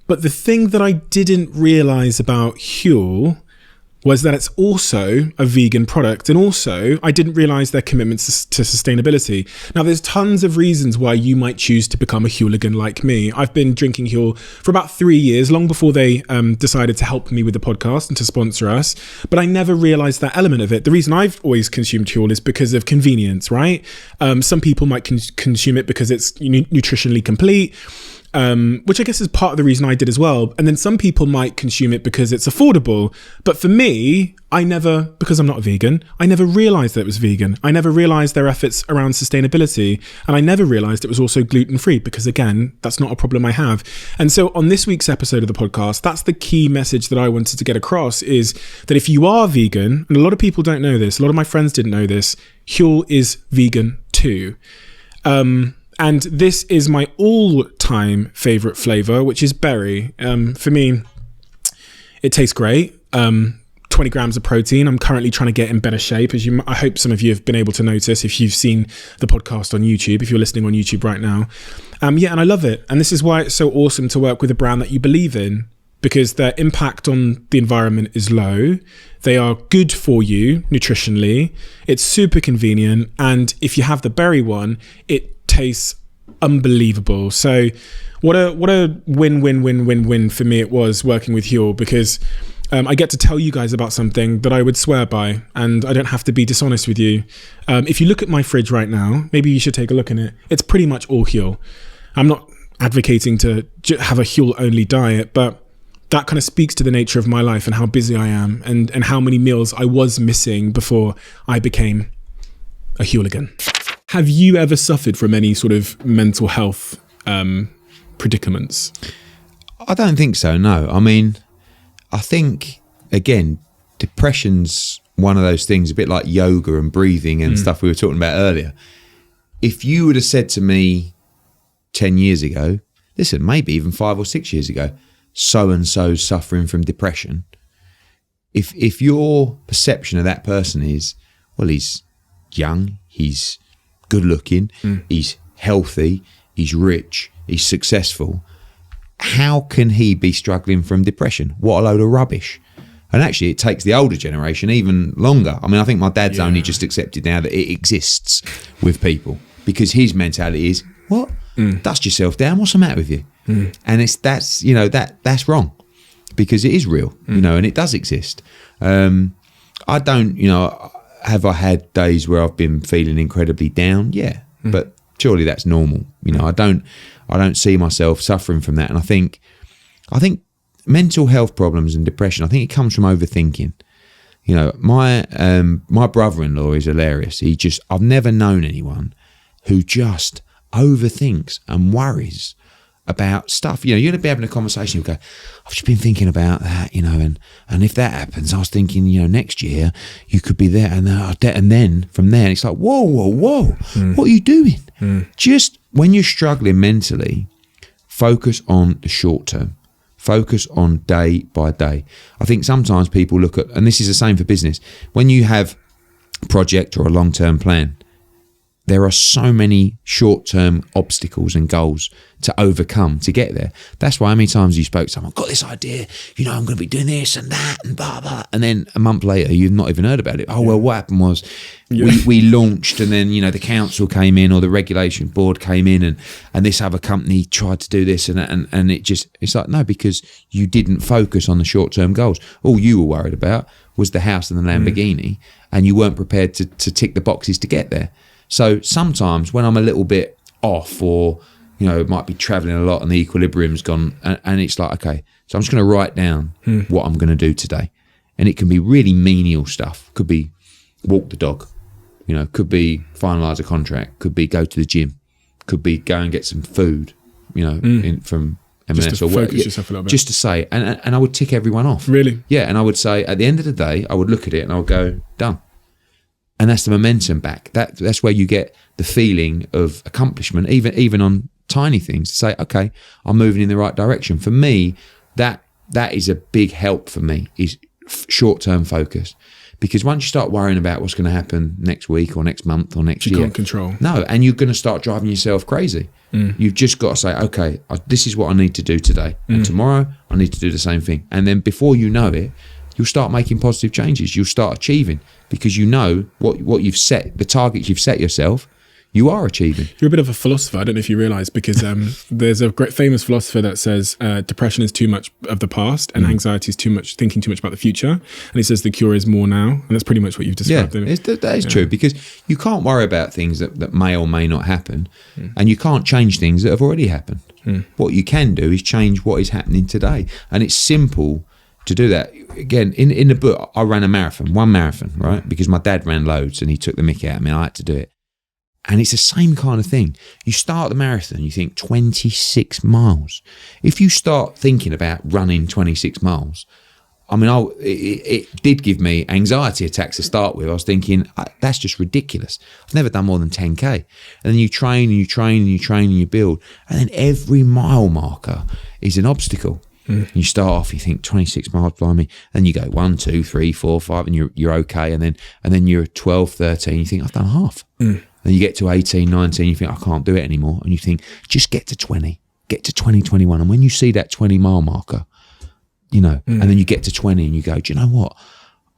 But the thing that I didn't realise about Huel was that it's also a vegan product, and also I didn't realise their commitments to sustainability. Now, there's tons of reasons why you might choose to become a Hueligan like me. I've been drinking Huel for about 3 years, long before they decided to help me with the podcast and to sponsor us, but I never realised that element of it. The reason I've always consumed Huel is because of convenience, right? Some people might consume it because it's nutritionally complete, which I guess is part of the reason I did as well. And then some people might consume it because it's affordable. But for me, because I'm not a vegan, I never realised that it was vegan. I never realised their efforts around sustainability. And I never realised it was also gluten-free because, again, that's not a problem I have. And so on this week's episode of the podcast, that's the key message that I wanted to get across, is that if you are vegan, and a lot of people don't know this, a lot of my friends didn't know this, Huel is vegan too. And this is my all-time favourite flavour, which is berry. For me, it tastes great. 20 grams of protein. I'm currently trying to get in better shape, I hope some of you have been able to notice if you've seen the podcast on YouTube, if you're listening on YouTube right now. And I love it. And this is why it's so awesome to work with a brand that you believe in, because their impact on the environment is low. They are good for you nutritionally. It's super convenient. And if you have the berry one, it tastes unbelievable. So what a win for me it was working with Huel, because I get to tell you guys about something that I would swear by, and I don't have to be dishonest with you. If you look at my fridge right now, maybe you should take a look in it. It's pretty much all Huel. I'm not advocating to have a Huel only diet, but that kind of speaks to the nature of my life and how busy I am, and how many meals I was missing before I became a Hueligan. Have you ever suffered from any sort of mental health predicaments? I don't think so, no. I mean, I think, again, depression's one of those things, a bit like yoga and breathing and stuff we were talking about earlier. If you would have said to me 10 years ago, listen, maybe even 5 or 6 years ago, so-and-so suffering from depression, if your perception of that person is, well, he's young, he's good looking, he's healthy, he's rich, he's successful, how can he be struggling from depression? What a load of rubbish. And actually, it takes the older generation even longer. I mean, I think my dad's only just accepted now that it exists with people, because his mentality is, what? Dust yourself down, what's the matter with you? And that's wrong, because it is real, and it does exist. I don't, have I had days where I've been feeling incredibly down? Yeah, but surely that's normal. I don't see myself suffering from that. And I think mental health problems and depression, I think it comes from overthinking. My brother-in-law is hilarious. I've never known anyone who just overthinks and worries about stuff. You're going to be having a conversation, you go, I've just been thinking about that, and if that happens, I was thinking, next year you could be there, and then from there, it's like, whoa, what are you doing? Just when you're struggling mentally, focus on the short term. Focus on day by day. I think sometimes people look at, and this is the same for business, when you have a project or a long-term plan, there are so many short-term obstacles and goals to overcome to get there. That's why how many times you spoke to someone, got this idea, I'm going to be doing this and that and blah, blah. And then a month later, you've not even heard about it. Oh, well, what happened was we launched and then, the council came in or the regulation board came in and this other company tried to do this and it's like, no, because you didn't focus on the short-term goals. All you were worried about was the house and the Lamborghini and you weren't prepared to tick the boxes to get there. So sometimes when I'm a little bit off or, might be traveling a lot and the equilibrium's gone and it's like, okay, so I'm just going to write down what I'm going to do today. And it can be really menial stuff. Could be walk the dog, could be finalise a contract, could be go to the gym, could be go and get some food, from M&S just to focus yourself a little bit. Just to say, and I would tick everyone off. Really? Yeah, and I would say at the end of the day, I would look at it and I would go, done. And that's the momentum back. That's where you get the feeling of accomplishment, even on tiny things, to say, okay, I'm moving in the right direction. For me, that is a big help for me, is short-term focus. Because once you start worrying about what's going to happen next week or next month or next year, you can't control. No, and you're going to start driving yourself crazy. You've just got to say, okay, this is what I need to do today. And tomorrow, I need to do the same thing. And then before you know it, you'll start making positive changes. You'll start achieving because you know what you've set, the targets you've set yourself, you are achieving. You're a bit of a philosopher. I don't know if you realise, because there's a great famous philosopher that says depression is too much of the past and anxiety is thinking too much about the future. And he says the cure is more now. And that's pretty much what you've described. Yeah, that is true, because you can't worry about things that may or may not happen, and you can't change things that have already happened. What you can do is change what is happening today. And it's simple to do that. Again, in the book, I ran one marathon, right? Because my dad ran loads and he took the mickey out of me. I had to do it. And it's the same kind of thing. You start the marathon, you think 26 miles. If you start thinking about running 26 miles, I mean, it did give me anxiety attacks to start with. I was thinking, that's just ridiculous. I've never done more than 10K. And then you train and you train and you train and you build. And then every mile marker is an obstacle. You start off, you think 26 miles, blimey. Then you go 1, 2, 3, 4, 5, and you're okay. And then you're 12, 13, you think, I've done half. Then you get to 18, 19, you think, I can't do it anymore. And you think, just get to 20, get to 20, 21. And when you see that 20 mile marker, and then you get to 20 and you go, do you know what?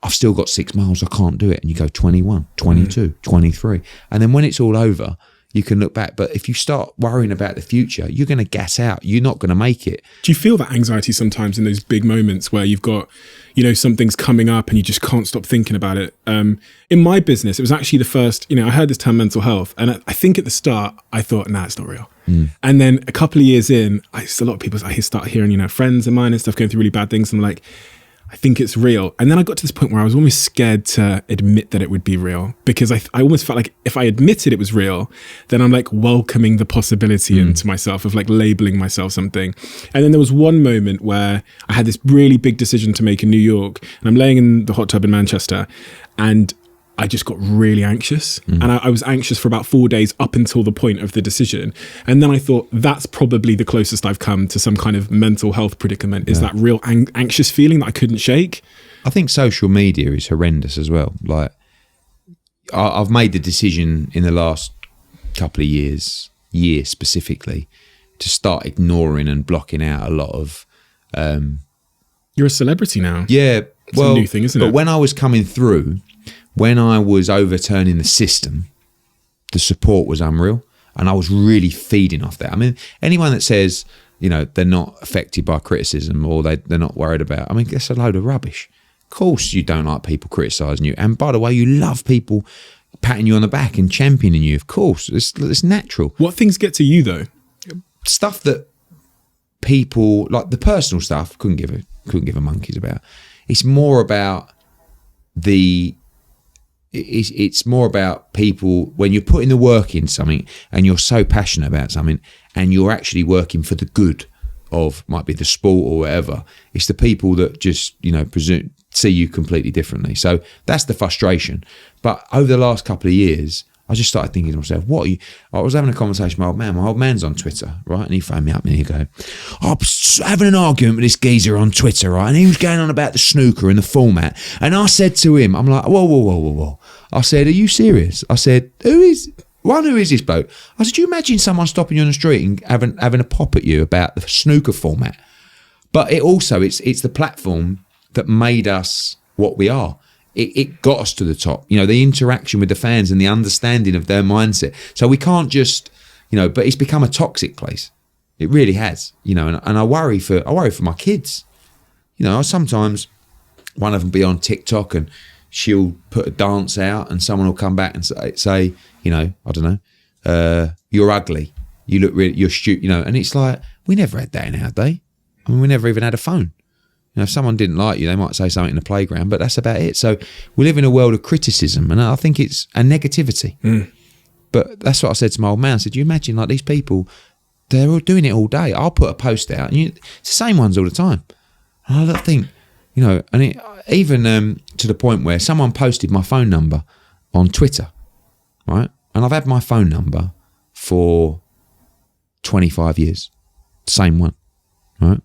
I've still got 6 miles, I can't do it. And you go 21, 22, 23. And then when it's all over, you can look back. But if you start worrying about the future, you're going to gas out. You're not going to make it. Do you feel that anxiety sometimes in those big moments where you've got, something's coming up and you just can't stop thinking about it? In my business, it was actually the first, I heard this term mental health. And I think at the start, I thought, nah, it's not real. And then a couple of years in, a lot of people, I start hearing, friends of mine and stuff going through really bad things. And I'm like, I think it's real. And then I got to this point where I was almost scared to admit that it would be real, because I almost felt like if I admitted it was real, then I'm like welcoming the possibility into myself of like labeling myself something. And then there was one moment where I had this really big decision to make in New York, and I'm laying in the hot tub in Manchester, and I just got really anxious. And I was anxious for about 4 days up until the point of the decision. And then I thought, that's probably the closest I've come to some kind of mental health predicament, is that real anxious feeling that I couldn't shake. I think social media is horrendous as well. Like, I've made the decision in the last couple of years specifically, to start ignoring and blocking out a lot of... You're a celebrity now. Yeah. It's a new thing, isn't it? But when I was coming through... When I was overturning the system, the support was unreal, and I was really feeding off that. I mean, anyone that says, they're not affected by criticism or they're not worried about, I mean, that's a load of rubbish. Of course you don't like people criticising you. And by the way, you love people patting you on the back and championing you. Of course, it's natural. What things get to you, though? Stuff that people, like the personal stuff, couldn't give a monkey's about. It's more about it's more about people, when you're putting the work in something and you're so passionate about something and you're actually working for the good of, might be the sport or whatever, it's the people that just, see you completely differently. So that's the frustration. But over the last couple of years, I just started thinking to myself, I was having a conversation with my old man. My old man's on Twitter, right? And he phoned me up and he'd go, I was having an argument with this geezer on Twitter, right? And he was going on about the snooker and the format. And I said to him, I'm like, whoa. I said, are you serious? I said, who is One, who is this bloke? I said, do you imagine someone stopping you on the street and having a pop at you about the snooker format? But it's the platform that made us what we are. It got us to the top. The interaction with the fans and the understanding of their mindset. So we can't just, but it's become a toxic place. It really has, and I worry for my kids. Sometimes one of them be on TikTok and she'll put a dance out and someone will come back and say, I don't know, you're ugly. You look really, you're stupid, and it's like, we never had that in our day. I mean, we never even had a phone. If someone didn't like you, they might say something in the playground, but that's about it. So we live in a world of criticism, and I think it's a negativity. But that's what I said to my old man. I said, you imagine like these people, they're all doing it all day. I'll put a post out, and it's the same ones all the time. And I think, and it, even to the point where someone posted my phone number on Twitter, right? And I've had my phone number for 25 years, same one, right?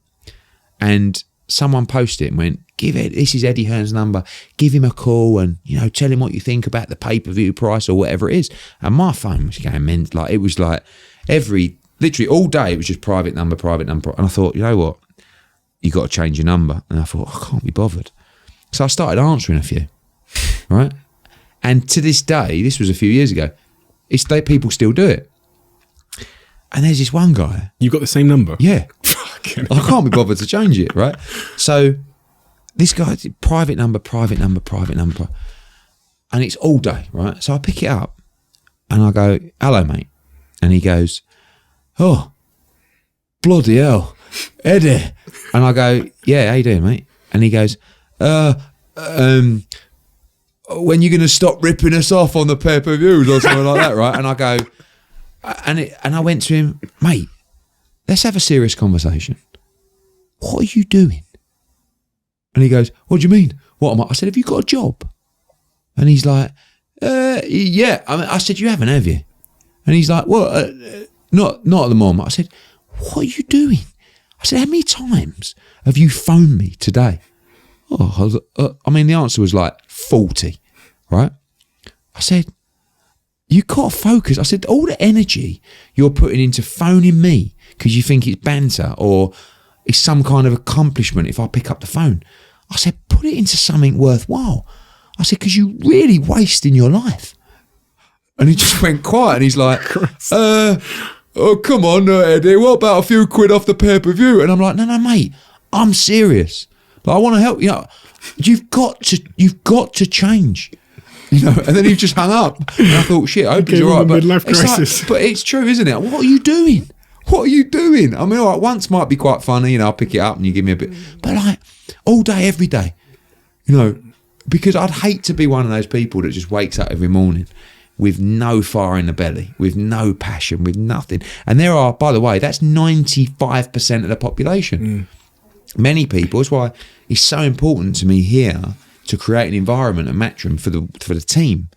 And someone posted it and went, this is Eddie Hearn's number, give him a call and, tell him what you think about the pay-per-view price or whatever it is. And my phone was going meant, like, it was like literally all day, it was just private number. And I thought, you know what? You got to change your number. And I thought, I can't be bothered. So I started answering a few, right? And to this day, this was a few years ago, people still do it. And there's this one guy. You got the same number? Yeah. I can't be bothered to change it, right? So this guy, private number. And it's all day, right? So I pick it up and I go, hello, mate. And he goes, oh, bloody hell, Eddie. And I go, yeah, how you doing, mate? And he goes, when you going to stop ripping us off on the pay-per-views or something like that, right? And I go, and I went to him, mate, let's have a serious conversation. What are you doing? And he goes, what do you mean? What am I? I said, have you got a job? And he's like, yeah. I said, you haven't, have you? And he's like, well, not at the moment. I said, what are you doing? I said, how many times have you phoned me today? Oh, the answer was like 40, right? I said, you got to focus. I said, all the energy you're putting into phoning me because you think it's banter or it's some kind of accomplishment if I pick up the phone. I said, put it into something worthwhile. I said, because you're really wasting your life. And he just went quiet and he's like, oh, come on, Eddie, what about a few quid off the pay-per-view? And I'm like, no, mate, I'm serious. Like, I want to help you. You've got to change. And then he just hung up. And I thought, shit, I hope he's all right. But midlife crisis. But it's true, isn't it? What are you doing? What are you doing? I mean, all right, once might be quite funny, I'll pick it up and you give me a bit. But like, all day, every day, because I'd hate to be one of those people that just wakes up every morning with no fire in the belly, with no passion, with nothing. And there are, by the way, that's 95% of the population. Many people, that's why it's so important to me here to create an environment at Matchroom for the team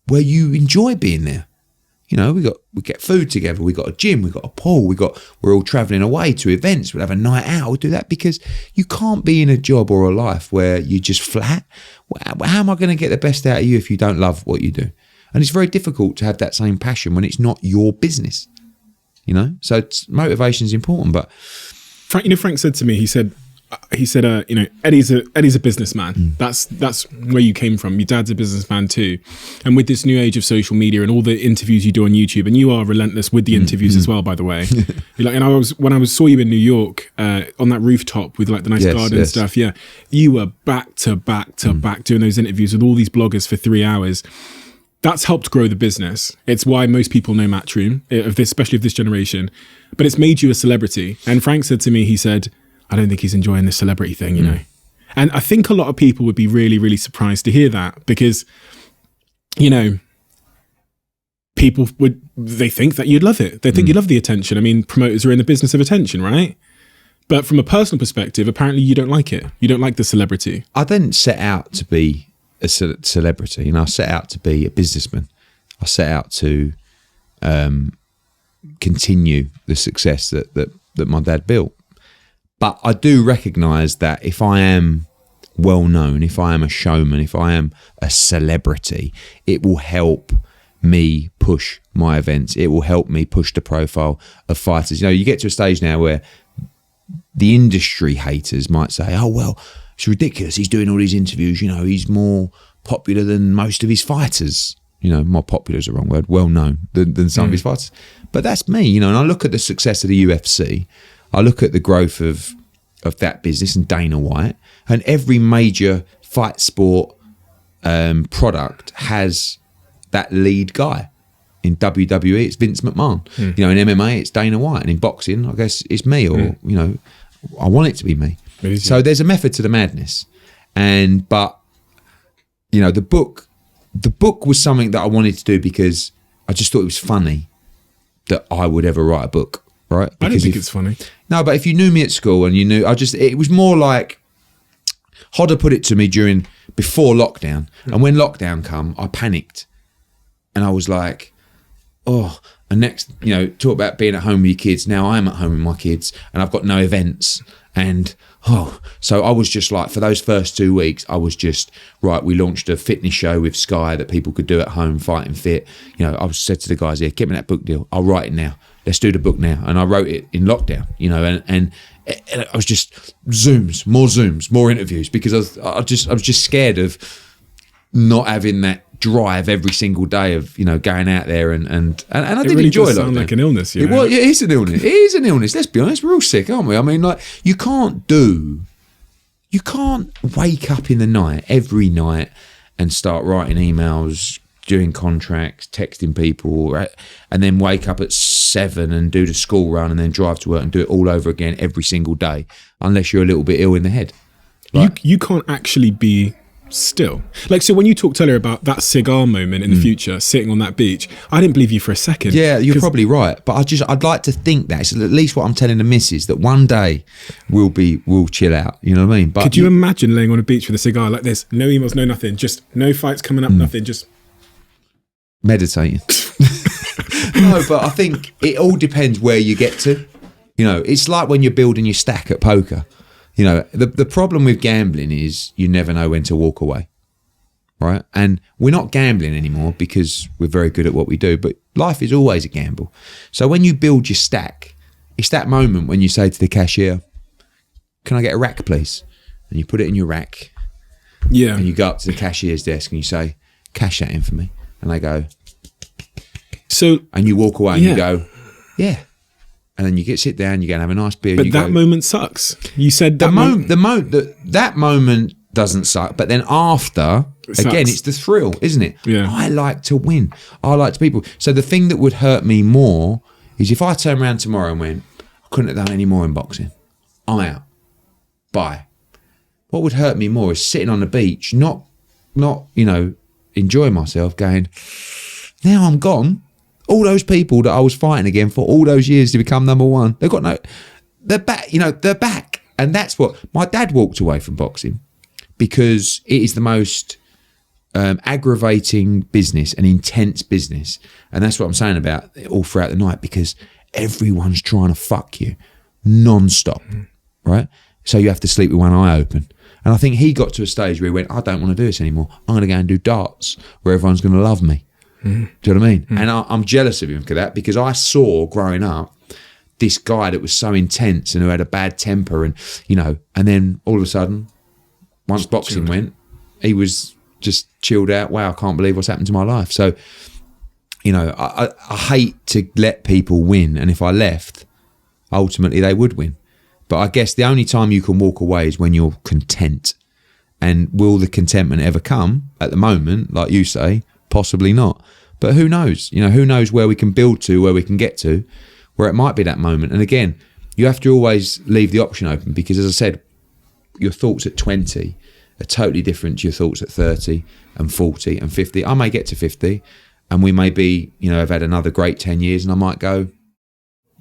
where you enjoy being there. We get food together, we got a gym, we got a pool, we're all travelling away to events, we'll have a night out, we'll do that, because you can't be in a job or a life where you're just flat. How am I going to get the best out of you if you don't love what you do? And it's very difficult to have that same passion when it's not your business, So motivation is important. But Frank said to me, he said, Eddie's a businessman. That's where you came from. Your dad's a businessman too. And with this new age of social media and all the interviews you do on YouTube, and you are relentless with the interviews as well, by the way. When I saw you in New York on that rooftop with like the nice garden and stuff. Yeah, you were back to back doing those interviews with all these bloggers for 3 hours. That's helped grow the business. It's why most people know Matchroom, especially of this generation. But it's made you a celebrity. And Frank said to me, he said, I don't think he's enjoying the celebrity thing, And I think a lot of people would be really, really surprised to hear that because, people they think that you'd love it. They think you love the attention. I mean, promoters are in the business of attention, right? But from a personal perspective, apparently you don't like it. You don't like the celebrity. I didn't set out to be a celebrity. I set out to be a businessman. I set out to continue the success that my dad built. But I do recognise that if I am well known, if I am a showman, if I am a celebrity, it will help me push my events. It will help me push the profile of fighters. You get to a stage now where the industry haters might say, oh, well, it's ridiculous. He's doing all these interviews. He's more popular than most of his fighters. More popular is the wrong word, well known than some of his fighters. But that's me, and I look at the success of the UFC. I look at the growth of that business and Dana White, and every major fight sport product has that lead guy. In WWE, it's Vince McMahon. In MMA, it's Dana White. And in boxing, I guess it's me, or, I want it to be me. So there's a method to the madness. But the book was something that I wanted to do because I just thought it was funny that I would ever write a book, right? I don't think it's funny. No, but if you knew me at school and you knew, it was more like, Hodder put it to me before lockdown. And when lockdown come, I panicked. And I was like, oh, and next, talk about being at home with your kids. Now I'm at home with my kids and I've got no events. And, so I was just like, for those first 2 weeks, I was just, right, we launched a fitness show with Sky that people could do at home, Fighting Fit. I said to the guys here, get me that book deal. I'll write it now. Let's do the book now. And I wrote it in lockdown, and I was just Zooms, more interviews, because I was just scared of not having that drive every single day of going out there and I did really enjoy does it. Sound like an illness, It is an illness. It is an illness. Let's be honest, we're all sick, aren't we? I mean, like, you can't wake up in the night every night and start writing emails, doing contracts, texting people, right? And then wake up at 7 and do the school run and then drive to work and do it all over again every single day, unless you're a little bit ill in the head. You can't actually be still. Like, so when you talked earlier about that cigar moment in the future, sitting on that beach, I didn't believe you for a second. Yeah, you're probably right. But I'd like to think that, it's at least what I'm telling the missus, that one day we'll chill out. You know what I mean? But could you imagine laying on a beach with a cigar like this? No emails, no nothing, just no fights coming up, nothing, just meditating. No, but I think it all depends where you get to. It's like when you're building your stack at poker. The problem with gambling is you never know when to walk away, right? And we're not gambling anymore because we're very good at what we do, but life is always a gamble. So when you build your stack, it's that moment when you say to the cashier, can I get a rack, please? And you put it in your rack. Yeah. And you go up to the cashier's desk and you say, cash that in for me. And they go, so, and you walk away and you go, yeah. And then you sit down, you go and have a nice beer. But that moment sucks. You said that that moment doesn't suck. But then after, again, it's the thrill, isn't it? Yeah. I like to win. I like to people. So the thing that would hurt me more is if I turn around tomorrow and went, I couldn't have done any more in boxing. I'm out. Bye. What would hurt me more is sitting on the beach, not enjoying myself, going, now I'm gone. All those people that I was fighting again for all those years to become number one, they're back, they're back. And that's what, my dad walked away from boxing because it is the most aggravating business, an intense business. And that's what I'm saying about it all throughout the night, because everyone's trying to fuck you non-stop, right? So you have to sleep with one eye open. And I think he got to a stage where he went, I don't want to do this anymore. I'm going to go and do darts where everyone's going to love me. Do you know what I mean? And I'm jealous of him for that, because I saw growing up this guy that was so intense and who had a bad temper, and and then all of a sudden, once boxing went, he was just chilled out. Wow, I can't believe what's happened to my life. So, I hate to let people win, and if I left, ultimately they would win. But I guess the only time you can walk away is when you're content. And will the contentment ever come? At the moment, like you say, possibly not. But who knows? Who knows where we can build to, where we can get to, where it might be that moment. And again, you have to always leave the option open, because as I said, your thoughts at 20 are totally different to your thoughts at 30 and 40 and 50. I may get to 50 and we may be, have had another great 10 years and I might go,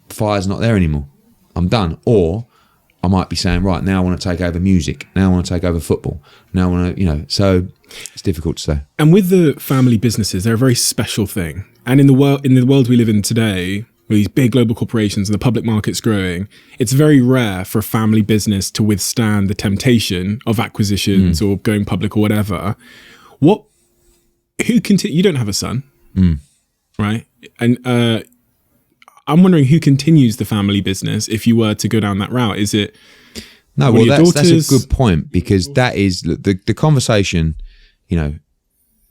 fire's not there anymore. I'm done. Or I might be saying, right, now I want to take over music. Now I want to take over football. Now I want to, so it's difficult to say. And with the family businesses, they're a very special thing. And in the world we live in today, with these big global corporations and the public markets growing, it's very rare for a family business to withstand the temptation of acquisitions or going public or whatever. You don't have a son. right? And I'm wondering who continues the family business if you were to go down that route. Is it No, one well, of your that's a daughters? good point, because that is the conversation, you know,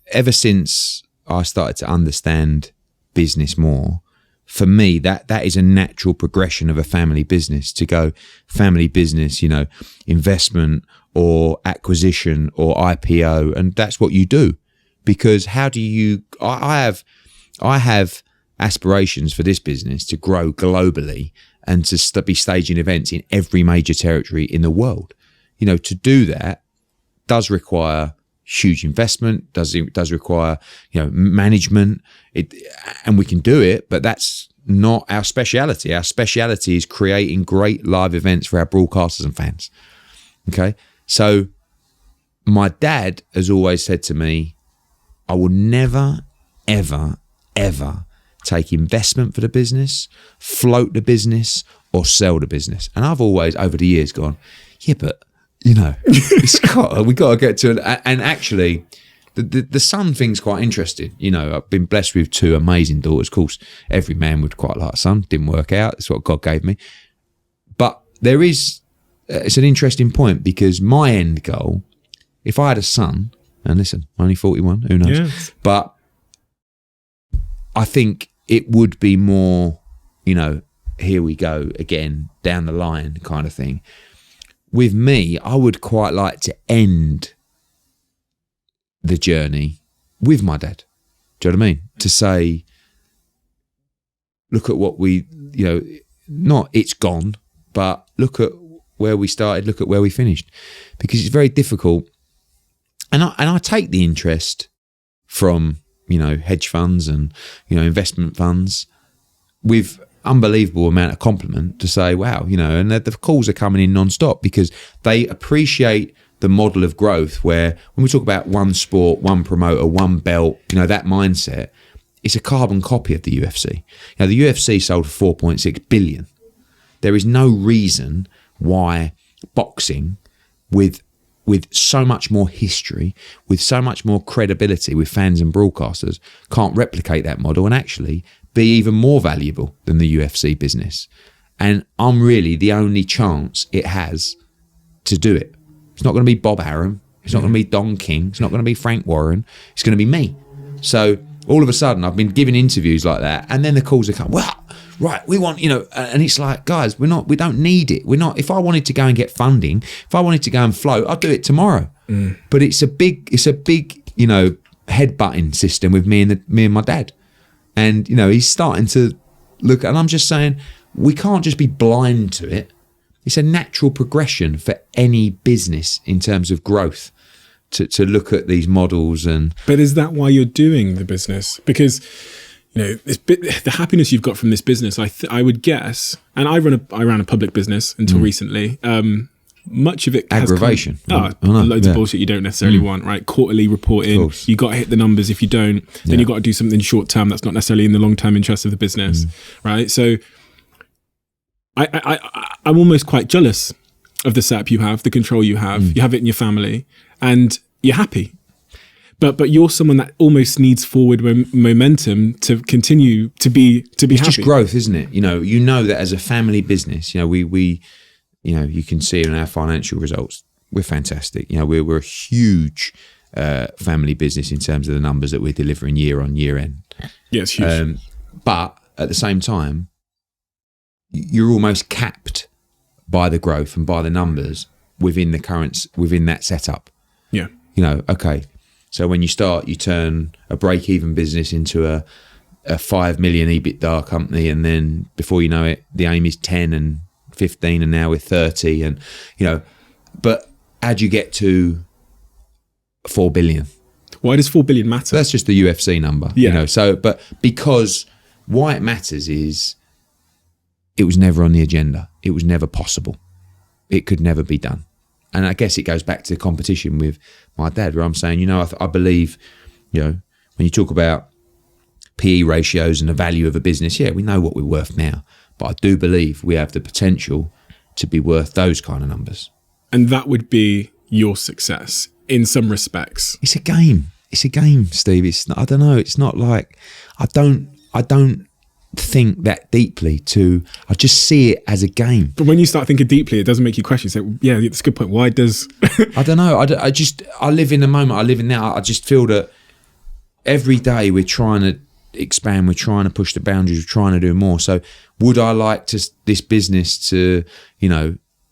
ever since I started to understand business more, for me, that is a natural progression of a family business, to go family business, you know, investment or acquisition or IPO. And that's what you do, because how do you, I have aspirations for this business to grow globally and to be staging events in every major territory in the world. You know, to do that does require huge investment, does require, you know, management, and we can do it, but that's not our speciality. Our speciality is creating great live events for our broadcasters and fans. Okay. So my dad has always said to me, I will never, ever, ever take investment for the business, float the business, or sell the business. And I've always, over the years, gone, yeah, but, you know, we got to get to it. And actually, the son thing's quite interesting. You know, I've been blessed with 2 amazing daughters. Of course, every man would quite like a son. Didn't work out. It's what God gave me. But there is, it's an interesting point, because my end goal, if I had a son, and listen, I'm only 41, who knows? Yes. But I think it would be more, you know, here we go again, down the line kind of thing. With me, I would quite like to end the journey with my dad. Do you know what I mean? To say, look at what we, you know, not it's gone, but look at where we started, look at where we finished. Because it's very difficult. And I take the interest from, you know, hedge funds and, you know, investment funds with unbelievable amount of compliment to say, wow, you know, and the calls are coming in non-stop, because they appreciate the model of growth where, when we talk about one sport, one promoter, one belt, you know, that mindset, it's a carbon copy of the UFC. Now, the UFC sold for 4.6 billion. There is no reason why boxing, with so much more history, with so much more credibility with fans and broadcasters, can't replicate that model and actually be even more valuable than the UFC business. And I'm really the only chance it has to do it. It's not going to be Bob Arum. It's not going to be Don King. It's not going to be Frank Warren. It's going to be me. So all of a sudden, I've been giving interviews like that, and then the calls are coming. Well, right, we want, you know, and it's like, guys, we don't need it. We're not. If I wanted to go and get funding, if I wanted to go and float, I'd do it tomorrow. But it's a big, you know, headbutting system with me and my dad. And, you know, he's starting to look, and I'm just saying, we can't just be blind to it. It's a natural progression for any business in terms of growth to look at these models. But is that why you're doing the business? Because, you know, the happiness you've got from this business, I would guess, and I ran a public business until recently. Much of it has aggravation. Loads of bullshit you don't necessarily want, right? Quarterly reporting, you got to hit the numbers. If you don't, then you got to do something short term that's not necessarily in the long term interest of the business, right? So I'm almost quite jealous of the setup you have, the control you have. You have it in your family, and you're happy. But you're someone that almost needs forward momentum to continue to be it's happy. It's just growth, isn't it? You know that as a family business, you know, we you know, you can see in our financial results, we're fantastic. You know, we're a huge family business in terms of the numbers that we're delivering year on year end. Yeah, it's huge. But at the same time, you're almost capped by the growth and by the numbers within that setup. Yeah. You know, okay. So when you start, you turn a break-even business into a 5 million EBITDA company, and then before you know it, the aim is 10 and 15, and now we're 30, and you know, but how do you get to 4 billion? Why does 4 billion matter? That's just the UFC number. Yeah. You know, so but because why it matters is it was never on the agenda. It was never possible. It could never be done. And I guess it goes back to the competition with my dad, where I'm saying, you know, I believe, you know, when you talk about PE ratios and the value of a business, yeah, we know what we're worth now. But I do believe we have the potential to be worth those kind of numbers. And that would be your success in some respects. It's a game. It's a game, Steve. It's not, I don't know. It's not like, I don't I don't think that deeply I just see it as a game. But when you start thinking deeply, it doesn't make you question. Say, yeah, that's a good point. Why does... I don't know. I live in the moment. I live in now. I just feel that every day we're trying to expand. We're trying to push the boundaries. We're trying to do more. So would I like this business to,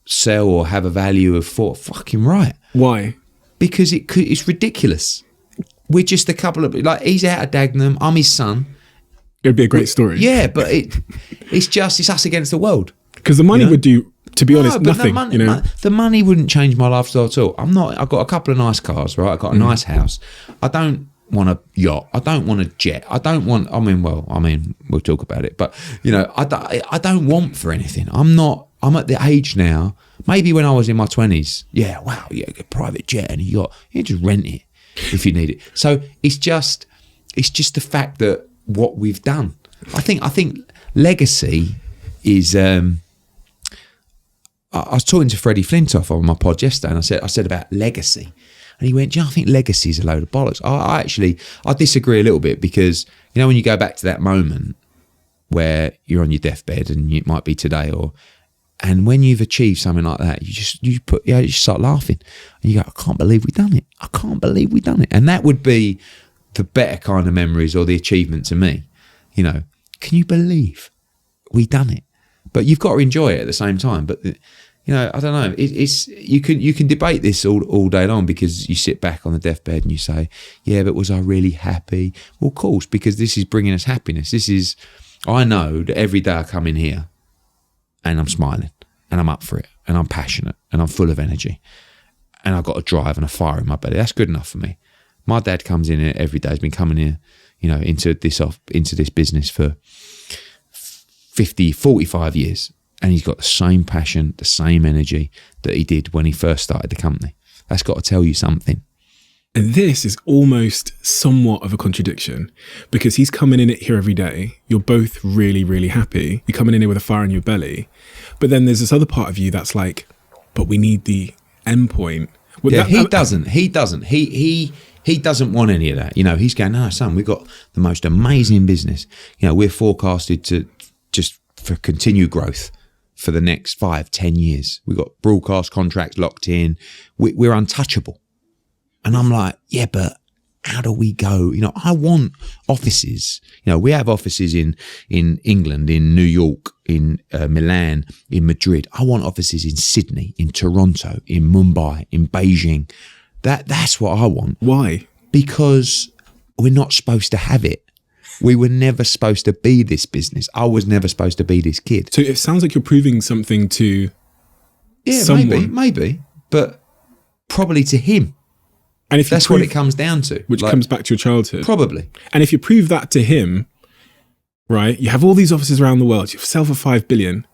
sell or have a value of 4? Fucking right. Why? Because it's ridiculous. We're just a couple of, like, he's out of Dagenham. I'm his son. It'd be a great story. Yeah, but it's us against the world. Because the money would do, to be honest, nothing. The money wouldn't change my lifestyle at all. I've got a couple of nice cars, right? I've got a nice house. I don't want a yacht. I don't want a jet. We'll talk about it. But, I don't want for anything. I'm at the age now, maybe when I was in my 20s, get a private jet and a yacht. You just rent it if you need it. So it's just the fact that what we've done. I think legacy is. I was talking to Freddie Flintoff on my pod yesterday, and I said about legacy, and he went, I think legacy is a load of bollocks. I disagree a little bit, because when you go back to that moment where you're on your deathbed, and it might be today, and when you've achieved something like that, you just start laughing, and you go, I can't believe we've done it. I can't believe we've done it. And that would be the better kind of memories, or the achievement to me. Can you believe we done it? But you've got to enjoy it at the same time. But I don't know. It's you can debate this all day long, because you sit back on the deathbed and you say, yeah, but was I really happy? Well, of course, because this is bringing us happiness. I know that every day I come in here and I'm smiling and I'm up for it and I'm passionate and I'm full of energy and I've got a drive and a fire in my belly. That's good enough for me. My dad comes in here every day. He's been coming here, into this business for 45 years. And he's got the same passion, the same energy that he did when he first started the company. That's got to tell you something. And this is almost somewhat of a contradiction, because he's coming in here every day. You're both really, really happy. You're coming in here with a fire in your belly. But then there's this other part of you that's like, but we need the end point. He doesn't. He doesn't want any of that. He's going, no, son, we've got the most amazing business. We're forecasted to just for continued growth for the next 5-10 years. We've got broadcast contracts locked in. We're untouchable. And I'm like, yeah, but how do we go? I want offices. We have offices in England, in New York, in Milan, in Madrid. I want offices in Sydney, in Toronto, in Mumbai, in Beijing. That's what I want. Why? Because we're not supposed to have it. We were never supposed to be this business. I was never supposed to be this kid. So it sounds like you're proving something to someone. Maybe, but probably to him. And if that's what it comes down to. Which comes back to your childhood. Probably. And if you prove that to him, right, you have all these offices around the world, you sell for 5 billion,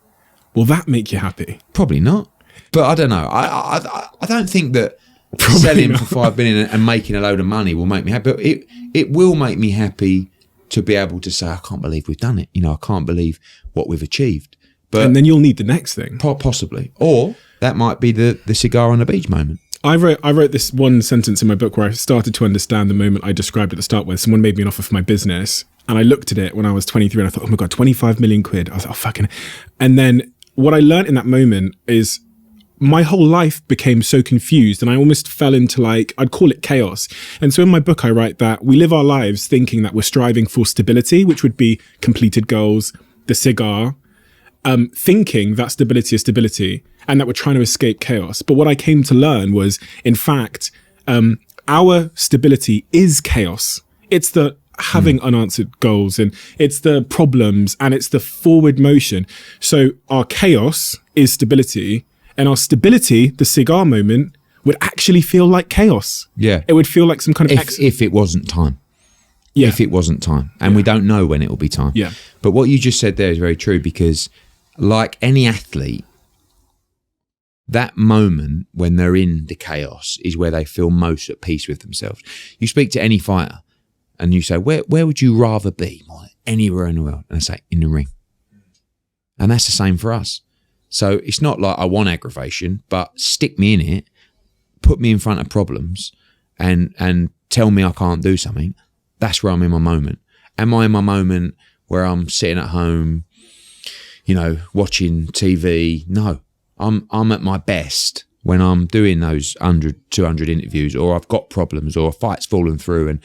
will that make you happy? Probably not. But I don't know. I don't think that selling for 5 billion and making a load of money will make me happy. But it will make me happy to be able to say, I can't believe we've done it. I can't believe what we've achieved. And then you'll need the next thing. Possibly. Or that might be the cigar on the beach moment. I wrote this one sentence in my book where I started to understand the moment I described at the start, where someone made me an offer for my business, and I looked at it when I was 23 and I thought, oh my God, 25 million quid. I was like, oh fucking. And then what I learned in that moment is my whole life became so confused, and I almost fell into, like, I'd call it chaos. And so in my book, I write that we live our lives thinking that we're striving for stability, which would be completed goals, the cigar, thinking that stability is stability, and that we're trying to escape chaos. But what I came to learn was, in fact, our stability is chaos. It's the having unanswered goals, and it's the problems, and it's the forward motion. So our chaos is stability, and our stability, the cigar moment, would actually feel like chaos. Yeah. It would feel like some kind of... If it wasn't time. Yeah. If it wasn't time. And we don't know when it will be time. Yeah. But what you just said there is very true, because like any athlete, that moment when they're in the chaos is where they feel most at peace with themselves. You speak to any fighter and you say, where would you rather be? Anywhere in the world. And I say, in the ring. And that's the same for us. So it's not like I want aggravation, but stick me in it, put me in front of problems and tell me I can't do something. That's where I'm in my moment. Am I in my moment where I'm sitting at home, you know, watching TV. No, I'm at my best when I'm doing those 100, 200 interviews, or I've got problems, or a fight's fallen through, and,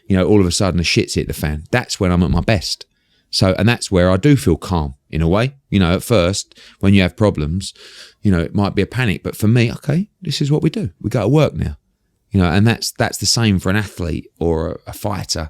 you know, all of a sudden the shit's hit the fan. That's when I'm at my best. So, and that's where I do feel calm in a way. You know, at first, when you have problems, you know, it might be a panic, but for me, okay, this is what we do. We go to work now. You know, and that's the same for an athlete or a fighter.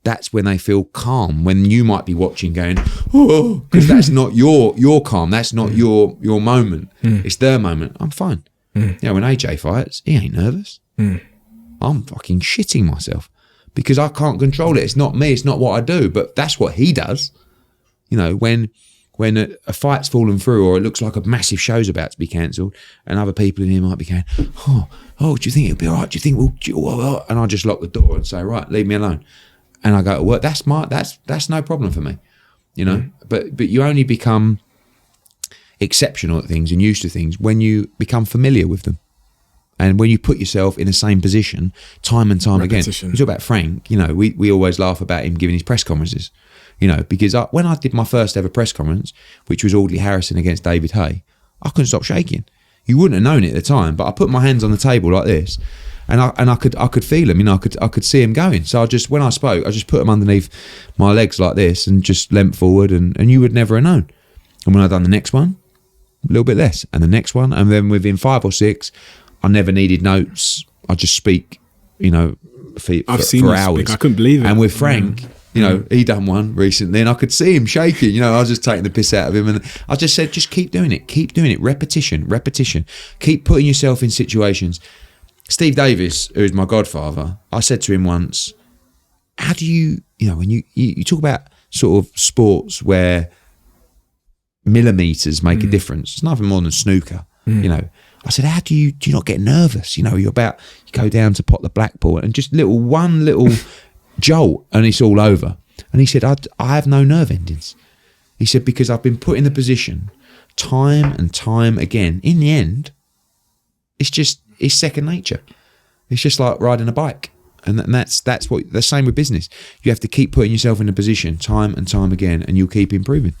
That's when they feel calm, when you might be watching going, oh, because that's not your calm. That's not your moment. It's their moment. I'm fine. You know, when AJ fights, he ain't nervous. I'm fucking shitting myself because I can't control it. It's not me. It's not what I do, but that's what he does. You know, when a fight's fallen through, or it looks like a massive show's about to be cancelled, and other people in here might be going, oh, do you think it'll be all right? Do you think we'll, and I just lock the door and say, right, leave me alone. And I go to work. That's no problem for me, you know. But you only become exceptional at things and used to things when you become familiar with them, and when you put yourself in the same position time and time again. You talk about Frank. You know, we always laugh about him giving his press conferences. You know, because when I did my first ever press conference, which was Audley Harrison against David Hay, I couldn't stop shaking. You wouldn't have known it at the time, but I put my hands on the table like this. And I could feel him, you know, I could see him going. So when I spoke, I just put him underneath my legs like this and just leant forward, and you would never have known. And when I done the next one, a little bit less, and the next one, and then within 5 or 6, I never needed notes. I just speak, you know, for hours. Speak. I couldn't believe it. And with Frank, you know, he done one recently, and I could see him shaking. You know, I was just taking the piss out of him, and I just said, just keep doing it, repetition, keep putting yourself in situations. Steve Davis, who is my godfather, I said to him once, how do you know, when you talk about sort of sports where millimeters make a difference, it's nothing more than snooker, you know. I said, how do you not get nervous? You know, you go down to pot the black ball and just one little jolt and it's all over. And he said, I have no nerve endings. He said, because I've been put in the position time and time again. In the end, it's second nature. It's just like riding a bike. And that's what the same with business. You have to keep putting yourself in a position time and time again, and you'll keep improving.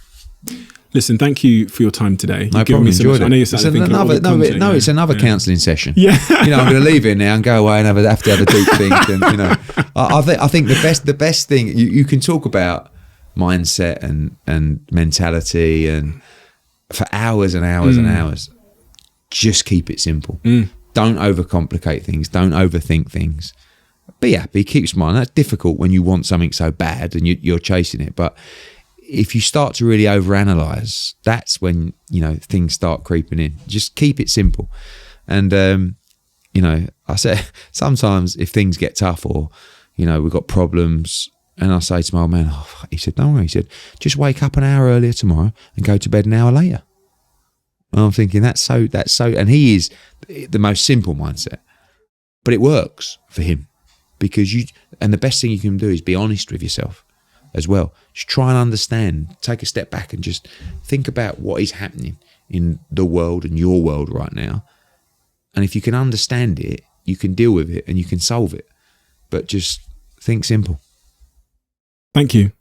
Listen, thank you for your time today. No problem. Enjoyed it. I know you're thinking it's another counselling session. Yeah. You know, I'm going to leave here now and go away and have to have a deep think. And you know, I think the best thing you can talk about mindset and mentality and for hours and hours and hours. Just keep it simple. Don't overcomplicate things. Don't overthink things. Be happy. Keep smiling. That's difficult when you want something so bad and you're chasing it. But if you start to really overanalyze, that's when, you know, things start creeping in. Just keep it simple. And, you know, I say sometimes if things get tough or, you know, we've got problems, and I say to my old man, he said, don't worry. He said, just wake up an hour earlier tomorrow and go to bed an hour later. And I'm thinking that's so, and he is the most simple mindset, but it works for him because and the best thing you can do is be honest with yourself as well. Just try and understand, take a step back and just think about what is happening in the world and your world right now. And if you can understand it, you can deal with it and you can solve it, but just think simple. Thank you.